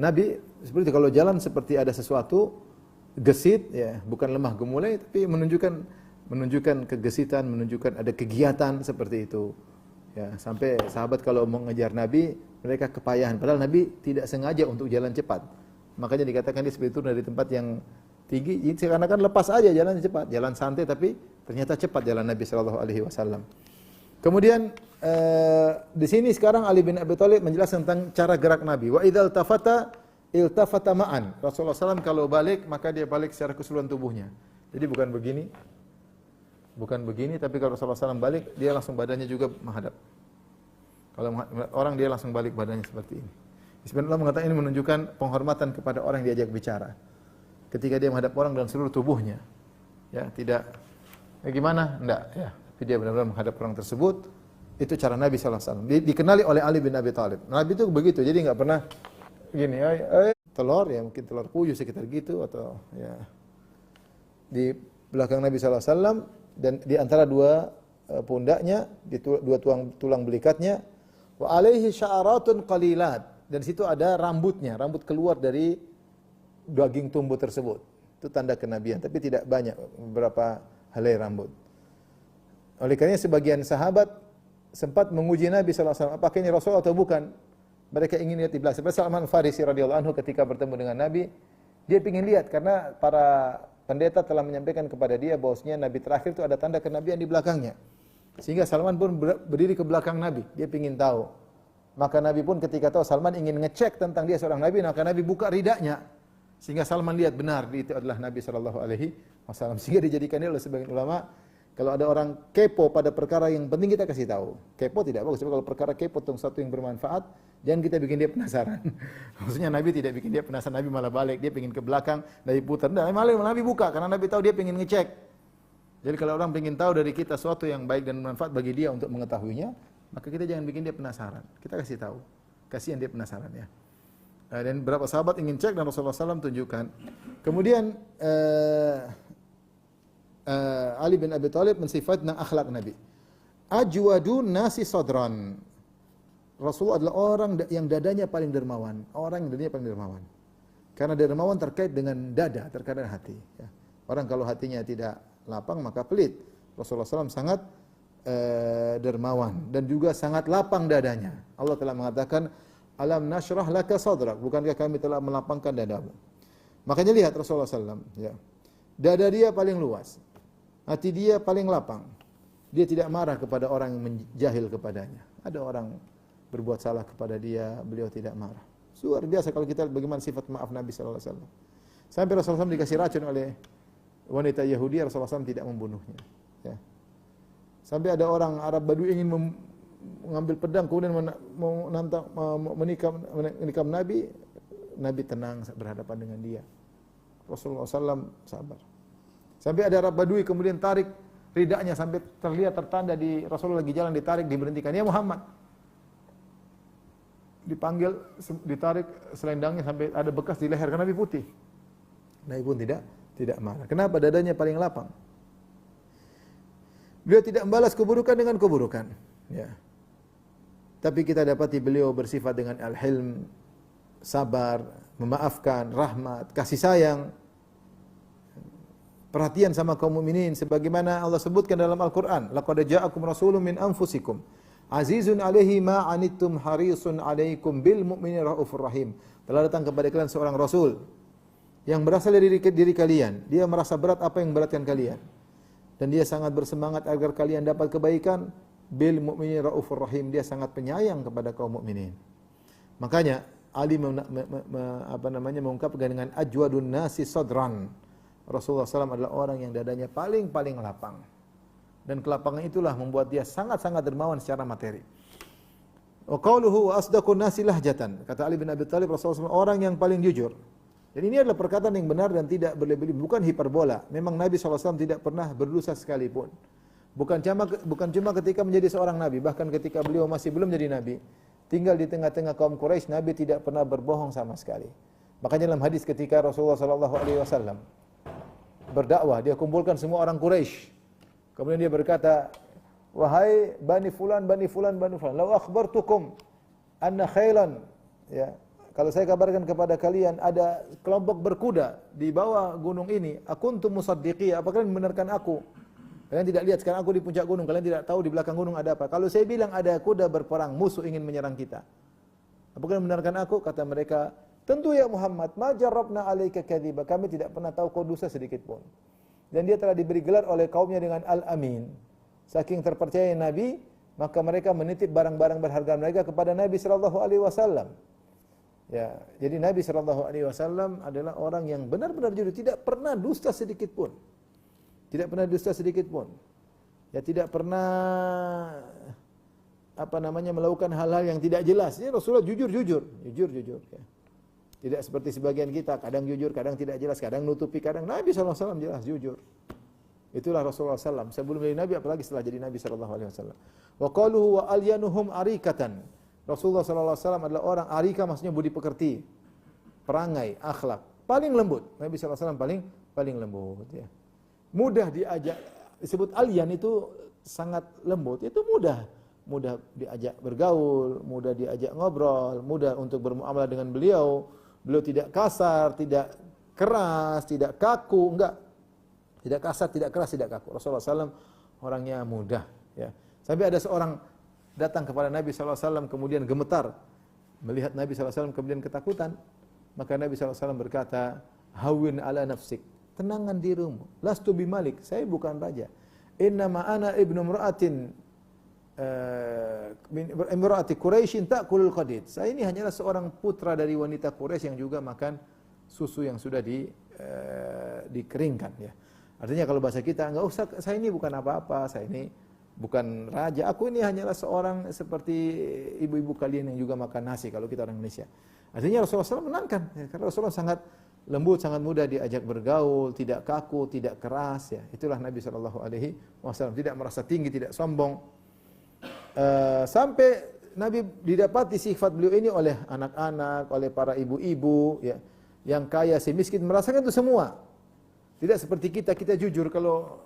Nabi seperti kalau jalan seperti ada sesuatu gesit ya, bukan lemah gemulai tapi menunjukkan kegesitan, menunjukkan ada kegiatan seperti itu. Ya, sampai sahabat kalau mau ngejar Nabi, mereka kepayahan padahal Nabi tidak sengaja untuk jalan cepat. Makanya dikatakan dia seperti turun dari tempat yang tinggi, karena kan lepas aja jalan cepat, jalan santai tapi ternyata cepat jalan Nabi sallallahu alaihi wasallam. Kemudian di sini sekarang Ali bin Abi Thalib menjelaskan tentang cara gerak Nabi. Wa idzal tafata iltafata ma'an. Rasulullah SAW kalau balik maka dia balik secara keseluruhan tubuhnya. Jadi bukan begini, tapi kalau Rasulullah SAW balik dia langsung badannya juga menghadap. Kalau orang dia langsung balik badannya seperti ini. Sebenarnya mengatakan ini menunjukkan penghormatan kepada orang yang diajak bicara. Ketika dia menghadap orang dengan seluruh tubuhnya, ya tidak gimana, enggak, ya. Tapi dia benar-benar menghadap orang tersebut. Itu cara Nabi sallallahu alaihi wasallam. Dikenali oleh Ali bin Abi Thalib. Nabi itu begitu, jadi enggak pernah gini, telur ya mungkin telur puyuh sekitar gitu atau ya. Di belakang Nabi sallallahu alaihi wasallam dan di antara dua pundaknya, di dua tulang belikatnya, wa alaihi sya'aratun qalilat. Dan di situ ada rambutnya, rambut keluar dari daging tumbuh tersebut. Itu tanda kenabian, tapi tidak banyak, beberapa helai rambut. Oleh karenanya sebagian sahabat sempat menguji Nabi sallallahu alaihi wasallam, apakah ini Rasul atau bukan? Mereka ingin lihat di belakang. Seperti Salman Farisi radhiyallahu anhu ketika bertemu dengan Nabi, dia ingin lihat karena para pendeta telah menyampaikan kepada dia bahwasanya Nabi terakhir itu ada tanda kenabian di belakangnya. Sehingga Salman pun berdiri ke belakang Nabi, dia ingin tahu. Maka Nabi pun ketika tahu Salman ingin ngecek tentang dia seorang Nabi, maka Nabi buka ridanya. Sehingga Salman lihat benar itu adalah Nabi sallallahu alaihi wasallam. Sehingga dijadikan oleh sebagian ulama, kalau ada orang kepo pada perkara yang penting kita kasih tahu. Kepo tidak bagus, tapi kalau perkara kepo tentang sesuatu yang bermanfaat, jangan kita bikin dia penasaran. Maksudnya Nabi tidak bikin dia penasaran, Nabi malah balik, dia ingin ke belakang, Nabi putar. Nah, malah Nabi buka karena Nabi tahu dia ingin ngecek. Jadi kalau orang ingin tahu dari kita sesuatu yang baik dan bermanfaat bagi dia untuk mengetahuinya, maka kita jangan bikin dia penasaran. Kita kasih tahu. Kasihan dia penasaran ya. Dan beberapa sahabat ingin cek dan Rasulullah SAW tunjukkan. Kemudian Ali bin Abi Thalib mensifat tentang akhlak Nabi. Ajwadun nasi sadran. Rasulullah adalah orang yang dadanya paling dermawan. Orang yang dadanya paling dermawan. Karena dermawan terkait dengan dada, terkait dengan hati. Ya. Orang kalau hatinya tidak lapang maka pelit. Rasulullah SAW sangat dermawan dan juga sangat lapang dadanya. Allah telah mengatakan, alam nashrah laka sadrak, bukankah kami telah melapangkan dadamu. Makanya lihat Rasulullah SAW, ya. Dada dia paling luas, hati dia paling lapang. Dia tidak marah kepada orang yang menjahil kepadanya. Ada orang berbuat salah kepada dia, beliau tidak marah. Luar biasa kalau kita lihat bagaimana sifat maaf Nabi sallallahu alaihi wasallam. Sampai Rasulullah SAW dikasih racun oleh wanita Yahudi, Rasulullah SAW tidak membunuhnya. Ya. Sampai ada orang Arab Badui ingin mengambil pedang kemudian mau menikam Nabi, Nabi tenang berhadapan dengan dia. Rasulullah SAW sabar. Sampai ada Arab Badui kemudian tarik ridanya sampai terlihat tertanda di Rasulullah lagi jalan, ditarik, diberhentikan. Ya Muhammad. Dipanggil, ditarik selendangnya sampai ada bekas di leher karena Nabi putih. Nabi pun tidak marah. Kenapa? Dadanya paling lapang. Beliau tidak membalas keburukan dengan keburukan. Ya. Tapi kita dapati beliau bersifat dengan al-hilm, sabar, memaafkan, rahmat, kasih sayang, perhatian sama kaum mukminin sebagaimana Allah sebutkan dalam Al-Qur'an, laqad ja'akum rasulun min anfusikum azizun 'alaihi ma 'anittum harisun 'alaikum bil mu'minina raufur rahim. Telah datang kepada kalian seorang rasul yang berasal dari diri kalian. Dia merasa berat apa yang memberatkan kalian. Dan dia sangat bersemangat agar kalian dapat kebaikan. Bil mu'minina raufur rahim. Dia sangat penyayang kepada kaum mukminin. Makanya Ali mengungkapkan dengan ajwadun nasi sadran. Rasulullah SAW adalah orang yang dadanya paling lapang. Dan kelapangan itulah membuat dia sangat-sangat dermawan secara materi. Wa qauluhu wa asdaqun nasi lahjatan. Kata Ali bin Abi Thalib, Rasulullah SAW orang yang paling jujur. Dan ini adalah perkataan yang benar dan tidak berlebih-lebih, bukan hiperbola. Memang Nabi SAW tidak pernah berdosa sekalipun. Bukan cuma ketika menjadi seorang nabi, bahkan ketika beliau masih belum jadi nabi, tinggal di tengah-tengah kaum Quraisy, Nabi tidak pernah berbohong sama sekali. Makanya dalam hadis ketika Rasulullah SAW berdakwah, dia kumpulkan semua orang Quraisy. Kemudian dia berkata, wahai bani fulan, lau akhbartukum anna khailan, ya, kalau saya kabarkan kepada kalian ada kelompok berkuda di bawah gunung ini, akuntum musaddiqi, apa kalian membenarkan aku? Kalian tidak lihat sekarang aku di puncak gunung, kalian tidak tahu di belakang gunung ada apa. Kalau saya bilang ada kuda berperang, musuh ingin menyerang kita, apa kalian membenarkan aku? Kata mereka, tentu ya Muhammad, ma jarrabna alaika kadhiba, kami tidak pernah tahu kau dusta sedikit pun. Dan dia telah diberi gelar oleh kaumnya dengan Al-Amin. Saking terpercaya Nabi, maka mereka menitip barang-barang berharga mereka kepada Nabi sallallahu alaihi wasallam. Ya, jadi Nabi sallallahu alaihi wasallam adalah orang yang benar-benar jujur, tidak pernah dusta sedikit pun. Tidak pernah dusta sedikit pun. Ya, tidak pernah melakukan hal-hal yang tidak jelas. Ya, Rasulullah jujur ya. Tidak seperti sebagian kita, kadang jujur, kadang tidak jelas, kadang nutupi, kadang Nabi SAW jelas, jujur. Itulah Rasulullah SAW. Sebelum jadi Nabi, apalagi setelah jadi Nabi SAW. Wa qaluhu wa alyanuhum arikatan. Rasulullah SAW adalah orang arika, maksudnya budi pekerti, perangai, akhlak, paling lembut. Nabi SAW paling lembut. Ya. Mudah diajak, disebut alyan itu sangat lembut, itu mudah diajak bergaul, mudah diajak ngobrol, mudah untuk bermuamalah dengan beliau. Beliau tidak kasar, tidak keras, tidak kaku, enggak. Tidak kasar, tidak keras, tidak kaku. Rasulullah SAW orangnya mudah. Ya. Sampai ada seorang datang kepada Nabi SAW kemudian gemetar melihat Nabi SAW kemudian ketakutan. Maka Nabi SAW berkata, hawin ala nafsik, tenangkan dirimu. Lastu bimalik, saya bukan raja. Innama ana ibnu mra'atin imra'ati Quraisyin ta'kulul qadid. Saya ini hanyalah seorang putra dari wanita Quraisy yang juga makan susu yang sudah dikeringkan, ya. Artinya kalau bahasa kita, enggak usah, saya ini bukan apa-apa, saya ini bukan raja, aku ini hanyalah seorang seperti ibu-ibu kalian yang juga makan nasi kalau kita orang Indonesia. Artinya Rasulullah SAW menangkan, ya, karena Rasulullah sangat lembut, sangat mudah diajak bergaul, tidak kaku, tidak keras, ya. Itulah Nabi SAW, tidak merasa tinggi, tidak sombong. Sampai Nabi didapati sifat beliau ini oleh anak-anak, oleh para ibu-ibu, ya, yang kaya, si miskin merasakan itu semua. Tidak seperti kita jujur, kalau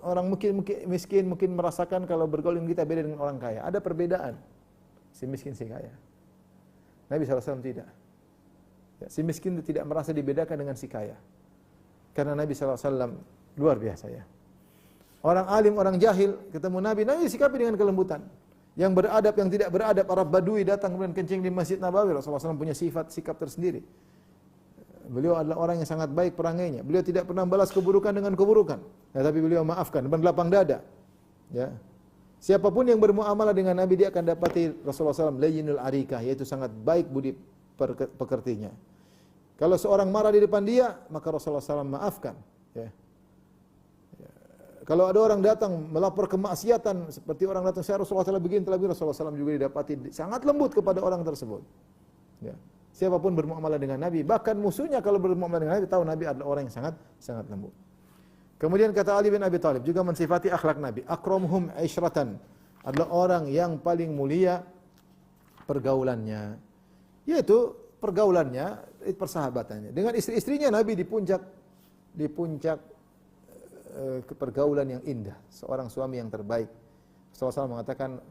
orang mungkin miskin mungkin merasakan kalau bergaul dengan kita beda dengan orang kaya. Ada perbedaan, si miskin, si kaya. Nabi SAW tidak. Ya, si miskin tidak merasa dibedakan dengan si kaya, karena Nabi SAW luar biasa, ya. Orang alim, orang jahil ketemu Nabi sikapi dengan kelembutan. Yang beradab, yang tidak beradab, Arab Badui datang kemudian kencing di Masjid Nabawi, Rasulullah SAW punya sifat, sikap tersendiri. Beliau adalah orang yang sangat baik perangainya. Beliau tidak pernah balas keburukan dengan keburukan, ya, tapi beliau maafkan, berlapang dada. Ya. Siapapun yang bermuamalah dengan Nabi, dia akan dapati Rasulullah SAW layyinul arikah, yaitu sangat baik budi pekertinya. Kalau seorang marah di depan dia, maka Rasulullah SAW maafkan. Ya. Kalau ada orang datang melapor kemaksiatan, seperti orang datang, saya Rasulullah SAW begini, Rasulullah SAW juga didapati sangat lembut kepada orang tersebut. Ya. Siapapun bermuamalah dengan Nabi, bahkan musuhnya kalau bermuamalah dengan Nabi, tahu Nabi adalah orang yang sangat lembut. Kemudian kata Ali bin Abi Thalib juga mensifati akhlak Nabi, akramuhum isyratan, adalah orang yang paling mulia pergaulannya, yaitu pergaulannya, persahabatannya. Dengan istri-istrinya Nabi di puncak pergaulan yang indah, seorang suami yang terbaik. Rasulullah SAW mengatakan,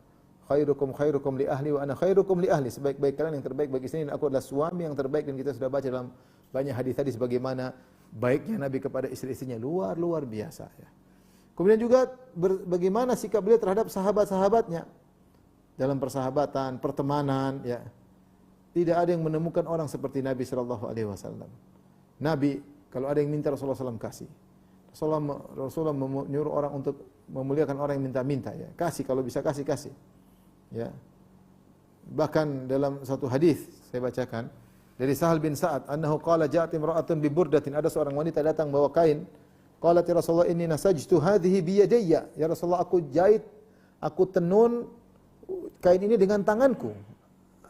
khairukum li ahli wa ana khairukum li ahli. Sebaik-baik kalian yang terbaik bagi istri, dan aku adalah suami yang terbaik. Dan kita sudah baca dalam banyak hadis-hadis bagaimana baiknya Nabi kepada istri-istrinya, luar biasa, ya. Kemudian juga bagaimana sikap beliau terhadap sahabat-sahabatnya dalam persahabatan, pertemanan, ya. Tidak ada yang menemukan orang seperti Nabi sallallahu alaihi wasallam. Nabi kalau ada yang minta, Rasulullah SAW kasih. Rasulullah menyuruh orang untuk memuliakan orang yang minta-minta, ya. Kasih, kalau bisa kasih. Ya. Bahkan dalam satu hadis saya bacakan dari Sahal bin Sa'ad, annahu qala ja'at imra'atun bi burdatin, ada seorang wanita datang bawa kain. Qalat ya Rasulullah inni nasajtu hadhihi bi yadayya. Ya Rasulullah, aku jahit, aku tenun kain ini dengan tanganku.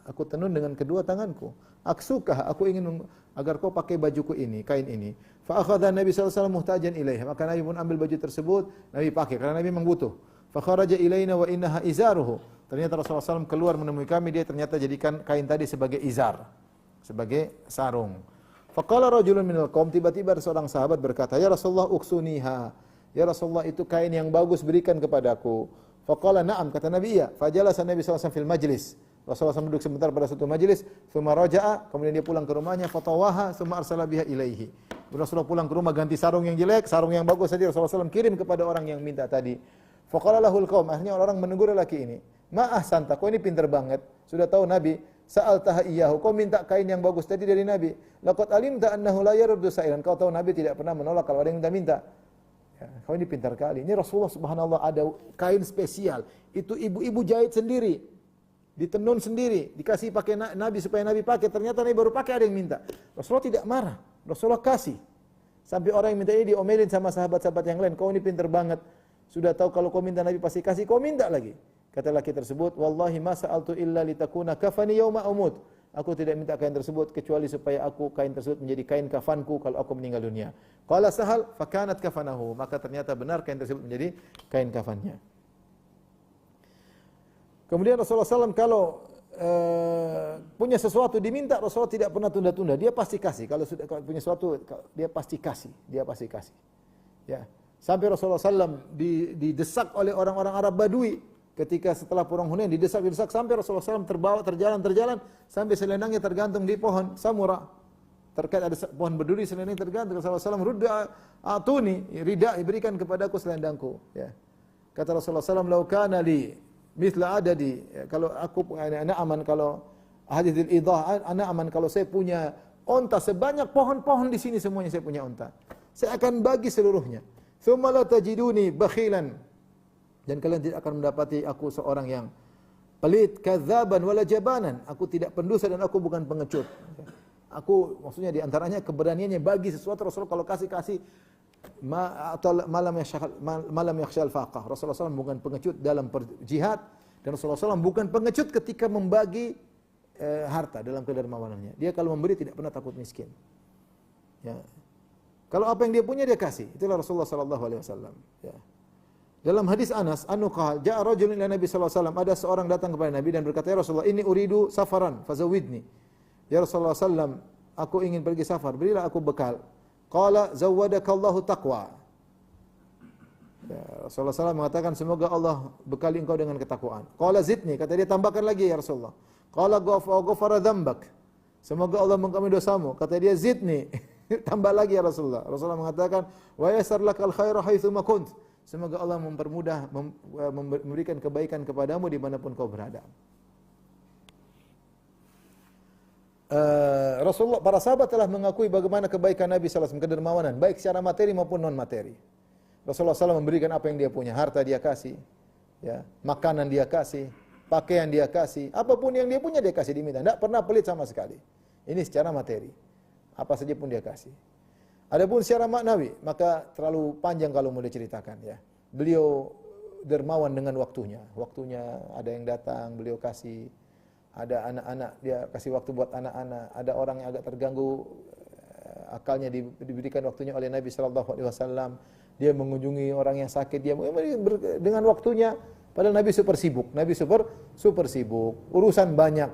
Aku tenun dengan kedua tanganku. Aksukah, aku ingin agar kau pakai bajuku ini, kain ini. Fa akhadha Nabi sallallahu alaihi wasallam muhtajan ilaiha. Maka Nabi pun ambil baju tersebut, Nabi pakai karena Nabi memang butuh. Fa kharaja ilaina wa innaha izaruhu. Ternyata Rasulullah SAW keluar menemui kami, dia ternyata jadikan kain tadi sebagai izar, sebagai sarung. Faqala rajulun minal qaum, tiba-tiba seorang sahabat berkata, "Ya Rasulullah, uksuniha." Ya Rasulullah, itu kain yang bagus, berikan kepadaku. Faqala na'am, kata Nabi, iya. Fajalasa Nabi SAW fil majlis. Rasulullah SAW duduk sebentar pada suatu majlis, thumma raja'a, kemudian dia pulang ke rumahnya, fatawaha, thumma arsala biha ilaihi. Rasulullah pulang ke rumah ganti sarung yang jelek, sarung yang bagus tadi Rasulullah SAW kirim kepada orang yang minta tadi. Faqala lahul qaum, akhirnya orang menegur lelaki ini. Ma ahsanta, kau ini pintar banget. Sudah tahu Nabi, sa'altaha iyyahu, kau minta kain yang bagus tadi dari Nabi. Laqad alimta annahu la yaruddu sa'ilan, kau tahu Nabi tidak pernah menolak kalau ada yang minta. Ya, kau ini pintar kali. Ini Rasulullah subhanallah ada kain spesial. Itu ibu-ibu jahit sendiri. Ditenun sendiri, dikasih pakai Nabi supaya Nabi pakai. Ternyata Nabi baru pakai, ada yang minta. Rasulullah tidak marah. Rasulullah kasih. Sampai orang yang minta ini diomelin sama sahabat-sahabat yang lain. Kau ini pintar banget. Sudah tahu kalau kau minta Nabi pasti kasih, kau minta lagi. Kata laki tersebut, "Wallahi ma sa'altu illa litakuna kafani yauma umut." Aku tidak minta kain tersebut kecuali supaya kain tersebut menjadi kain kafanku kalau aku meninggal dunia. Qala Sahal, fakanat kafanahu. Maka ternyata benar kain tersebut menjadi kain kafannya. Kemudian Rasulullah SAW kalau punya sesuatu diminta, Rasulullah tidak pernah tunda-tunda. Dia pasti kasih. Kalau punya sesuatu, dia pasti kasih. Dia pasti kasih. Ya. Sampai Rasulullah SAW didesak oleh orang-orang Arab Badui. Ketika setelah perang Hunain didesak sampai Rasulullah SAW terjalan sampai selendangnya tergantung di pohon samura. Terkait ada pohon berduri, selendang tergantung. Rasulullah SAW, "Rudda atuni, rida, berikan kepadaku selendangku." Ya. Kata Rasulullah SAW, "Lau kana li mithla adadi," ya, kalau aku ana aman, kalau hadithil idah, ana aman kalau saya punya unta sebanyak pohon-pohon di sini, semuanya saya punya unta. Saya akan bagi seluruhnya. Tsumma la tajiduni bakhilan, dan kalian tidak akan mendapati aku seorang yang pelit, kadzaban wala jabanan. Aku tidak pendusta dan aku bukan pengecut. Aku maksudnya di antaranya keberaniannya bagi sesuatu. Rasulullah kalau kasih malam yakhshal faqah. Rasulullah SAW bukan pengecut dalam jihad, dan Rasulullah SAW bukan pengecut ketika membagi harta dalam kedermawanannya. Dia kalau memberi tidak pernah takut miskin. Ya. Kalau apa yang dia punya dia kasih. Itulah Rasulullah SAW. Ya. Dalam hadis Anas, qala ja'a rajulun ila Nabi sallallahu alaihi wasallam, ada seorang datang kepada Nabi dan berkata, "Ya Rasulullah, inni uridu safaran, fazawidni." Ya Rasulullah sallam, aku ingin pergi safar, berilah aku bekal. Qala zawwadakallahu taqwa. Ya, Rasulullah sallam mengatakan, semoga Allah bekali engkau dengan ketakwaan. Qala zidni, kata dia tambahkan lagi ya Rasulullah. Qala ghafara dzambak. Semoga Allah mengampuni dosamu. Kata dia zidni, tambah lagi ya Rasulullah. Rasulullah mengatakan, wa yassar lakal khaira haitsu ma kunt. Semoga Allah mempermudah, memberikan kebaikan kepadamu dimanapun kau berada. Rasulullah, para sahabat telah mengakui bagaimana kebaikan Nabi SAW, kedermawanan, baik secara materi maupun non materi. Rasulullah SAW memberikan apa yang dia punya, harta dia kasih, ya, makanan dia kasih, pakaian dia kasih, apapun yang dia punya dia kasih, diminta, tidak pernah pelit sama sekali. Ini secara materi, apa saja pun dia kasih. Adapun secara maknawi, maka terlalu panjang kalau mau diceritakan, ya. Beliau dermawan dengan waktunya. Waktunya ada yang datang, beliau kasih. Ada anak-anak, dia kasih waktu buat anak-anak. Ada orang yang agak terganggu akalnya, diberikan waktunya oleh Nabi sallallahu alaihi wasallam. Dia mengunjungi orang yang sakit, dia dengan waktunya. Padahal Nabi super sibuk. Nabi super sibuk. Urusan banyak.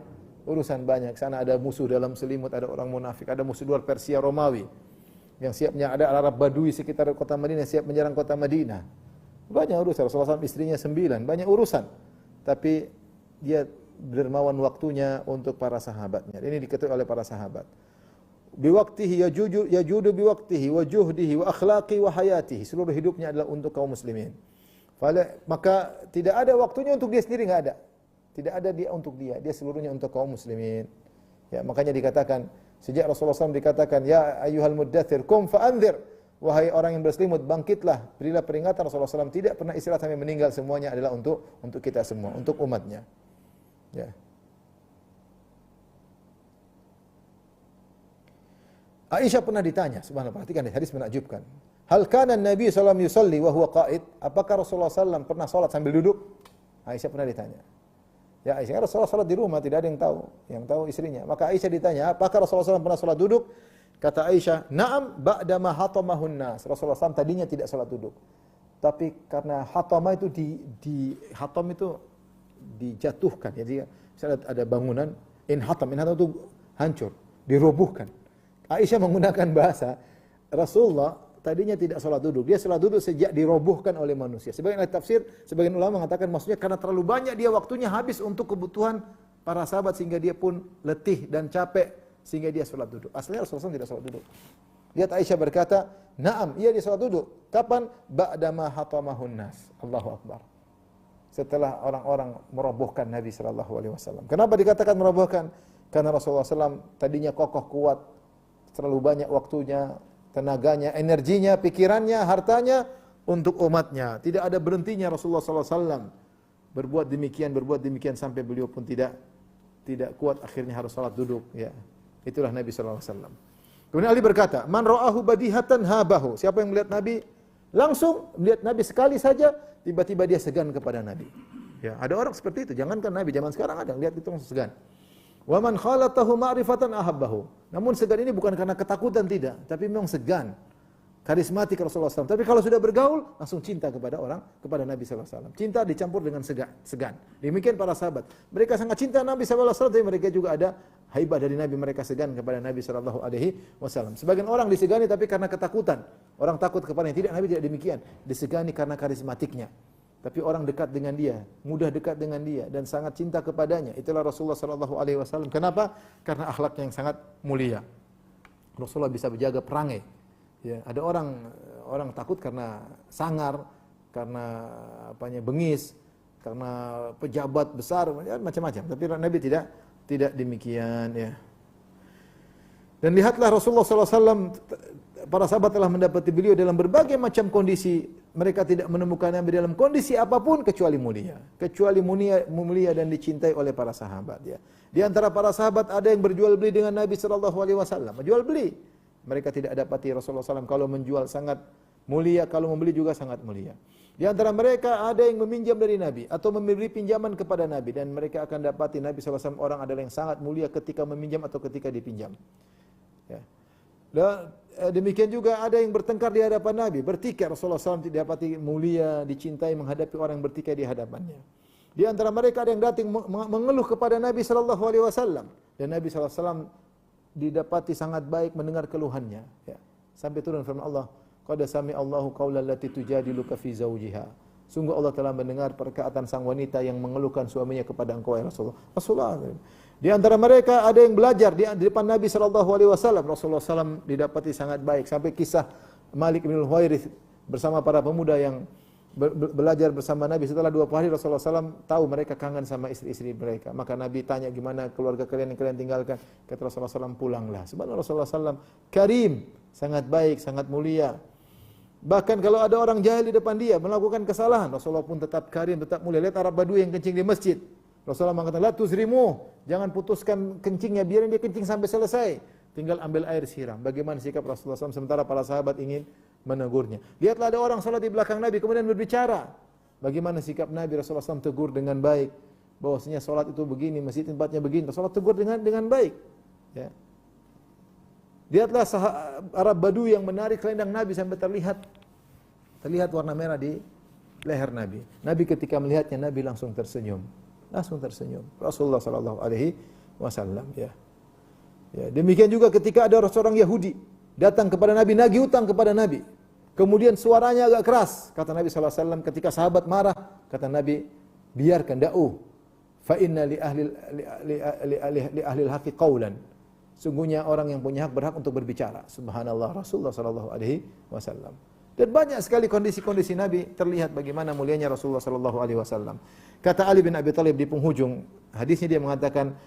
Sana ada musuh dalam selimut, ada orang munafik, ada musuh luar Persia Romawi. Yang siapnya, ada Arab Badui sekitar kota Madinah siap menyerang kota Madinah. Banyak urusan. Rasulullah SAW istrinya 9, banyak urusan. Tapi dia dermawan waktunya untuk para sahabatnya. Ini diketahui oleh para sahabat. Biwaktihi yajudu biwaktihi wa juhdihi wa akhlaqi wa hayatihi. Seluruh hidupnya adalah untuk kaum muslimin. Maka tidak ada waktunya untuk dia sendiri, enggak ada. Tidak ada dia untuk dia. Dia seluruhnya untuk kaum muslimin. Ya, makanya dikatakan sejak Rasulullah SAW dikatakan, ya ayyuhal muddathir kum fa'anzir, wahai orang yang berselimut bangkitlah, berilah peringatan. Rasulullah SAW tidak pernah istirahat sampai meninggal, semuanya adalah untuk kita semua, untuk umatnya. Ya. Aisyah pernah ditanya, subhanallah, perhatikan hadis menakjubkan. Hal kana Nabi sallallahu alaihi wasallam yusalli wa huwa qa'id? Apakah Rasulullah SAW pernah salat sambil duduk? Aisyah pernah ditanya. Ya Aisyah, Rasulullah salat di rumah, tidak ada yang tahu. Yang tahu istrinya. Maka Aisyah ditanya, apakah Rasulullah SAW pernah salat duduk? Kata Aisyah, "Na'am ba'da ma hatamahun nas." Rasulullah SAW tadinya tidak salat duduk. Tapi karena hatama itu hatam itu dijatuhkan. Jadi misalnya ada bangunan, inhatam itu hancur, dirobohkan. Aisyah menggunakan bahasa Rasulullah tadinya tidak salat duduk. Dia salat duduk sejak dirobohkan oleh manusia. Sebagian ahli tafsir, sebagian ulama mengatakan maksudnya karena terlalu banyak dia waktunya habis untuk kebutuhan para sahabat sehingga dia pun letih dan capek sehingga dia salat duduk. Aslinya Rasulullah SAW tidak salat duduk. Lihat Aisyah berkata, "Na'am, iya dia salat duduk." Kapan? Ba'da ma hatamahun nas. Allahu akbar. Setelah orang-orang merobohkan Nabi sallallahu alaihi wasallam. Kenapa dikatakan merobohkan? Karena Rasulullah SAW tadinya kokoh kuat, terlalu banyak waktunya, tenaganya, energinya, pikirannya, hartanya untuk umatnya. Tidak ada berhentinya Rasulullah SAW berbuat demikian sampai beliau pun tidak kuat, akhirnya harus salat duduk. Ya, itulah Nabi SAW. Kemudian Ali berkata, "Man ra'ahu badihatan habahu." Siapa yang melihat Nabi langsung melihat Nabi sekali saja, tiba-tiba dia segan kepada Nabi. Ya, ada orang seperti itu. Jangankan Nabi zaman sekarang ada lihat itu langsung segan. Wa man khalatahu ma'rifatan ahabbahu. Namun segan ini bukan karena ketakutan tidak, tapi memang segan. Karismatik Rasulullah SAW. Tapi kalau sudah bergaul, langsung cinta kepada Nabi SAW. Cinta dicampur dengan segan. Demikian para sahabat. Mereka sangat cinta Nabi SAW, tapi mereka juga ada haibah dari Nabi, mereka segan kepada Nabi SAW. Sebagian orang disegani tapi karena ketakutan. Orang takut kepadanya. Tidak, Nabi tidak demikian. Disegani karena karismatiknya. Tapi orang dekat dengan dia, mudah dekat dengan dia dan sangat cinta kepadanya. Itulah Rasulullah SAW. Kenapa? Karena akhlaknya yang sangat mulia. Rasulullah bisa berjaga perangai. Ya, ada orang takut karena sangar, karena bengis, karena pejabat besar, macam-macam. Tapi Nabi tidak demikian. Ya. Dan lihatlah Rasulullah SAW, para sahabat telah mendapati beliau dalam berbagai macam kondisi. Mereka tidak menemukan Nabi dalam kondisi apapun kecuali mulia. Kecuali mulia dan dicintai oleh para sahabat. Ya. Di antara para sahabat ada yang berjual beli dengan Nabi SAW. Jual beli. Mereka tidak dapati Rasulullah SAW kalau menjual sangat mulia, kalau membeli juga sangat mulia. Di antara mereka ada yang meminjam dari Nabi atau memberi pinjaman kepada Nabi, dan mereka akan dapati Nabi SAW orang adalah yang sangat mulia ketika meminjam atau ketika dipinjam. Ya. Dan demikian juga ada yang bertengkar di hadapan Nabi, bertikai. Rasulullah SAW tidak dapati mulia, dicintai menghadapi orang yang bertikai di hadapannya. Di antara mereka ada yang datang mengeluh kepada Nabi SAW, dan Nabi SAW didapati sangat baik mendengar keluhannya. Ya. Sampai turun firman Allah, "Qad sami Allahu qaulal lati tujadiluka fi zawjiha." Sungguh Allah telah mendengar perkataan sang wanita yang mengeluhkan suaminya kepada engkau ya Rasulullah. Di antara mereka ada yang belajar di depan Nabi SAW. Rasulullah SAW didapati sangat baik. Sampai kisah Malik bin Huwairits bersama para pemuda yang belajar bersama Nabi. Setelah 20 hari Rasulullah SAW tahu mereka kangen sama istri-istri mereka. Maka Nabi tanya, gimana keluarga kalian yang kalian tinggalkan? Kata Rasulullah SAW, pulanglah. Subhanallah, Rasulullah SAW karim, sangat baik, sangat mulia. Bahkan kalau ada orang jahil di depan dia melakukan kesalahan, Rasulullah pun tetap karim, tetap mulia. Lihat Arab Badui yang kencing di masjid. Rasulullah mengatakan, "La tuzrimu." Jangan putuskan kencingnya, biarin dia kencing sampai selesai. Tinggal ambil air siram. Bagaimana sikap Rasulullah SAW sementara para sahabat ingin menegurnya. Lihatlah ada orang salat di belakang Nabi kemudian berbicara. Bagaimana sikap Nabi? Rasulullah SAW tegur dengan baik. Bahwasanya salat itu begini, masjid tempatnya begini. Rasulullah tegur dengan baik. Ya. Lihatlah Arab Badui yang menarik selendang Nabi sampai terlihat warna merah di leher Nabi. Nabi ketika melihatnya, Nabi langsung tersenyum. Rasulullah sallallahu alaihi wasallam, ya. Ya, demikian juga ketika ada seorang Yahudi datang kepada Nabi, nagih hutang kepada Nabi. Kemudian suaranya agak keras. Kata Nabi sallallahu alaihi wasallam ketika sahabat marah, kata Nabi, biarkan, da'u. Fa inna li ahli al-haqqi qawlan. Sungguhnya orang yang punya hak berhak untuk berbicara. Subhanallah, Rasulullah sallallahu alaihi wasallam. Dan banyak sekali kondisi-kondisi Nabi terlihat bagaimana mulianya Rasulullah sallallahu alaihi wasallam. Kata Ali bin Abi Thalib di penghujung hadisnya, dia mengatakan,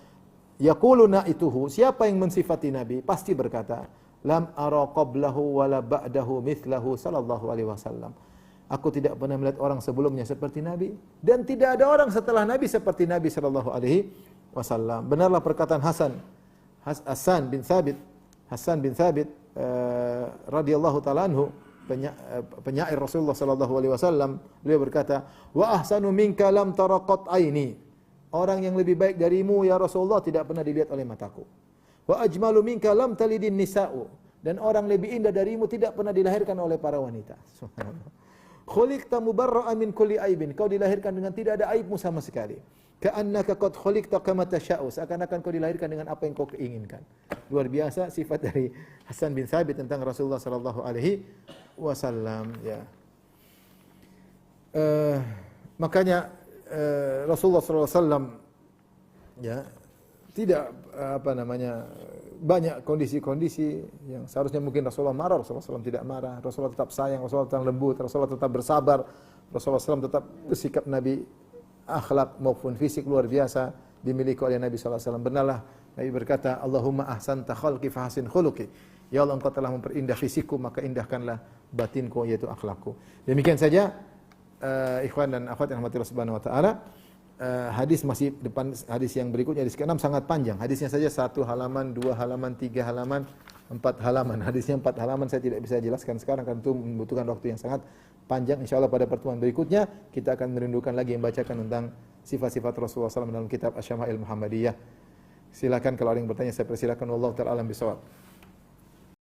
yaqulu naituhu, siapa yang mensifati Nabi pasti berkata, lam ara qablahu wala ba'dahu mithlahu sallallahu alaihi wasallam. Aku tidak pernah melihat orang sebelumnya seperti Nabi dan tidak ada orang setelah Nabi seperti Nabi sallallahu alaihi wasallam. Benarlah perkataan Hasan bin Thabit, Hasan bin Thabit radhiyallahu taala anhu, penyair Rasulullah sallallahu alaihi wasallam, beliau berkata, "Wa ahsanu minka lam tara qat aini." Orang yang lebih baik darimu ya Rasulullah tidak pernah dilihat oleh mataku. "Wa ajmalu minka lam talidin nisa'u." Dan orang lebih indah darimu tidak pernah dilahirkan oleh para wanita. Subhanallah. "Khuliqta mubarra'an min kulli aibin." Kau dilahirkan dengan tidak ada aibmu sama sekali. "Ka'annaka qad khuliqta kama tasha'u." Seakan-akan kau dilahirkan dengan apa yang kau inginkan. Luar biasa sifat dari Hasan bin Thabit tentang Rasulullah sallallahu alaihi wasallam, ya. Makanya Rasulullah sallallahu alaihi wasallam, ya, tidak banyak kondisi-kondisi yang seharusnya mungkin Rasulullah marah, Rasulullah SAW tidak marah, Rasulullah tetap sayang, Rasulullah tetap lembut, Rasulullah tetap bersabar, Rasulullah SAW tetap bersikap Nabi, akhlak maupun fisik luar biasa dimiliki oleh Nabi SAW. Benarlah Nabi berkata, Allahumma ahsanta khalqi fahsin khuluqi. Ya Allah, engkau telah memperindah fisikku, maka indahkanlah batinku, yaitu akhlakku. Demikian saja ikhwan dan akhwat yang rahmati Allah Subhanahu wa taala. Hadis masih depan, hadis yang berikutnya, hadis ke-6 sangat panjang. Hadisnya saja 1 halaman, 2 halaman, 3 halaman, 4 halaman. Hadisnya 4 halaman saya tidak bisa jelaskan sekarang karena itu membutuhkan waktu yang sangat panjang. Insyaallah pada pertemuan berikutnya kita akan merindukan lagi membacakan tentang sifat-sifat Rasulullah SAW dalam kitab Asy-Syama'il Muhammadiyah. Silakan kalau ada yang bertanya, saya persilakan. Wallahu ta'ala alam bisawab.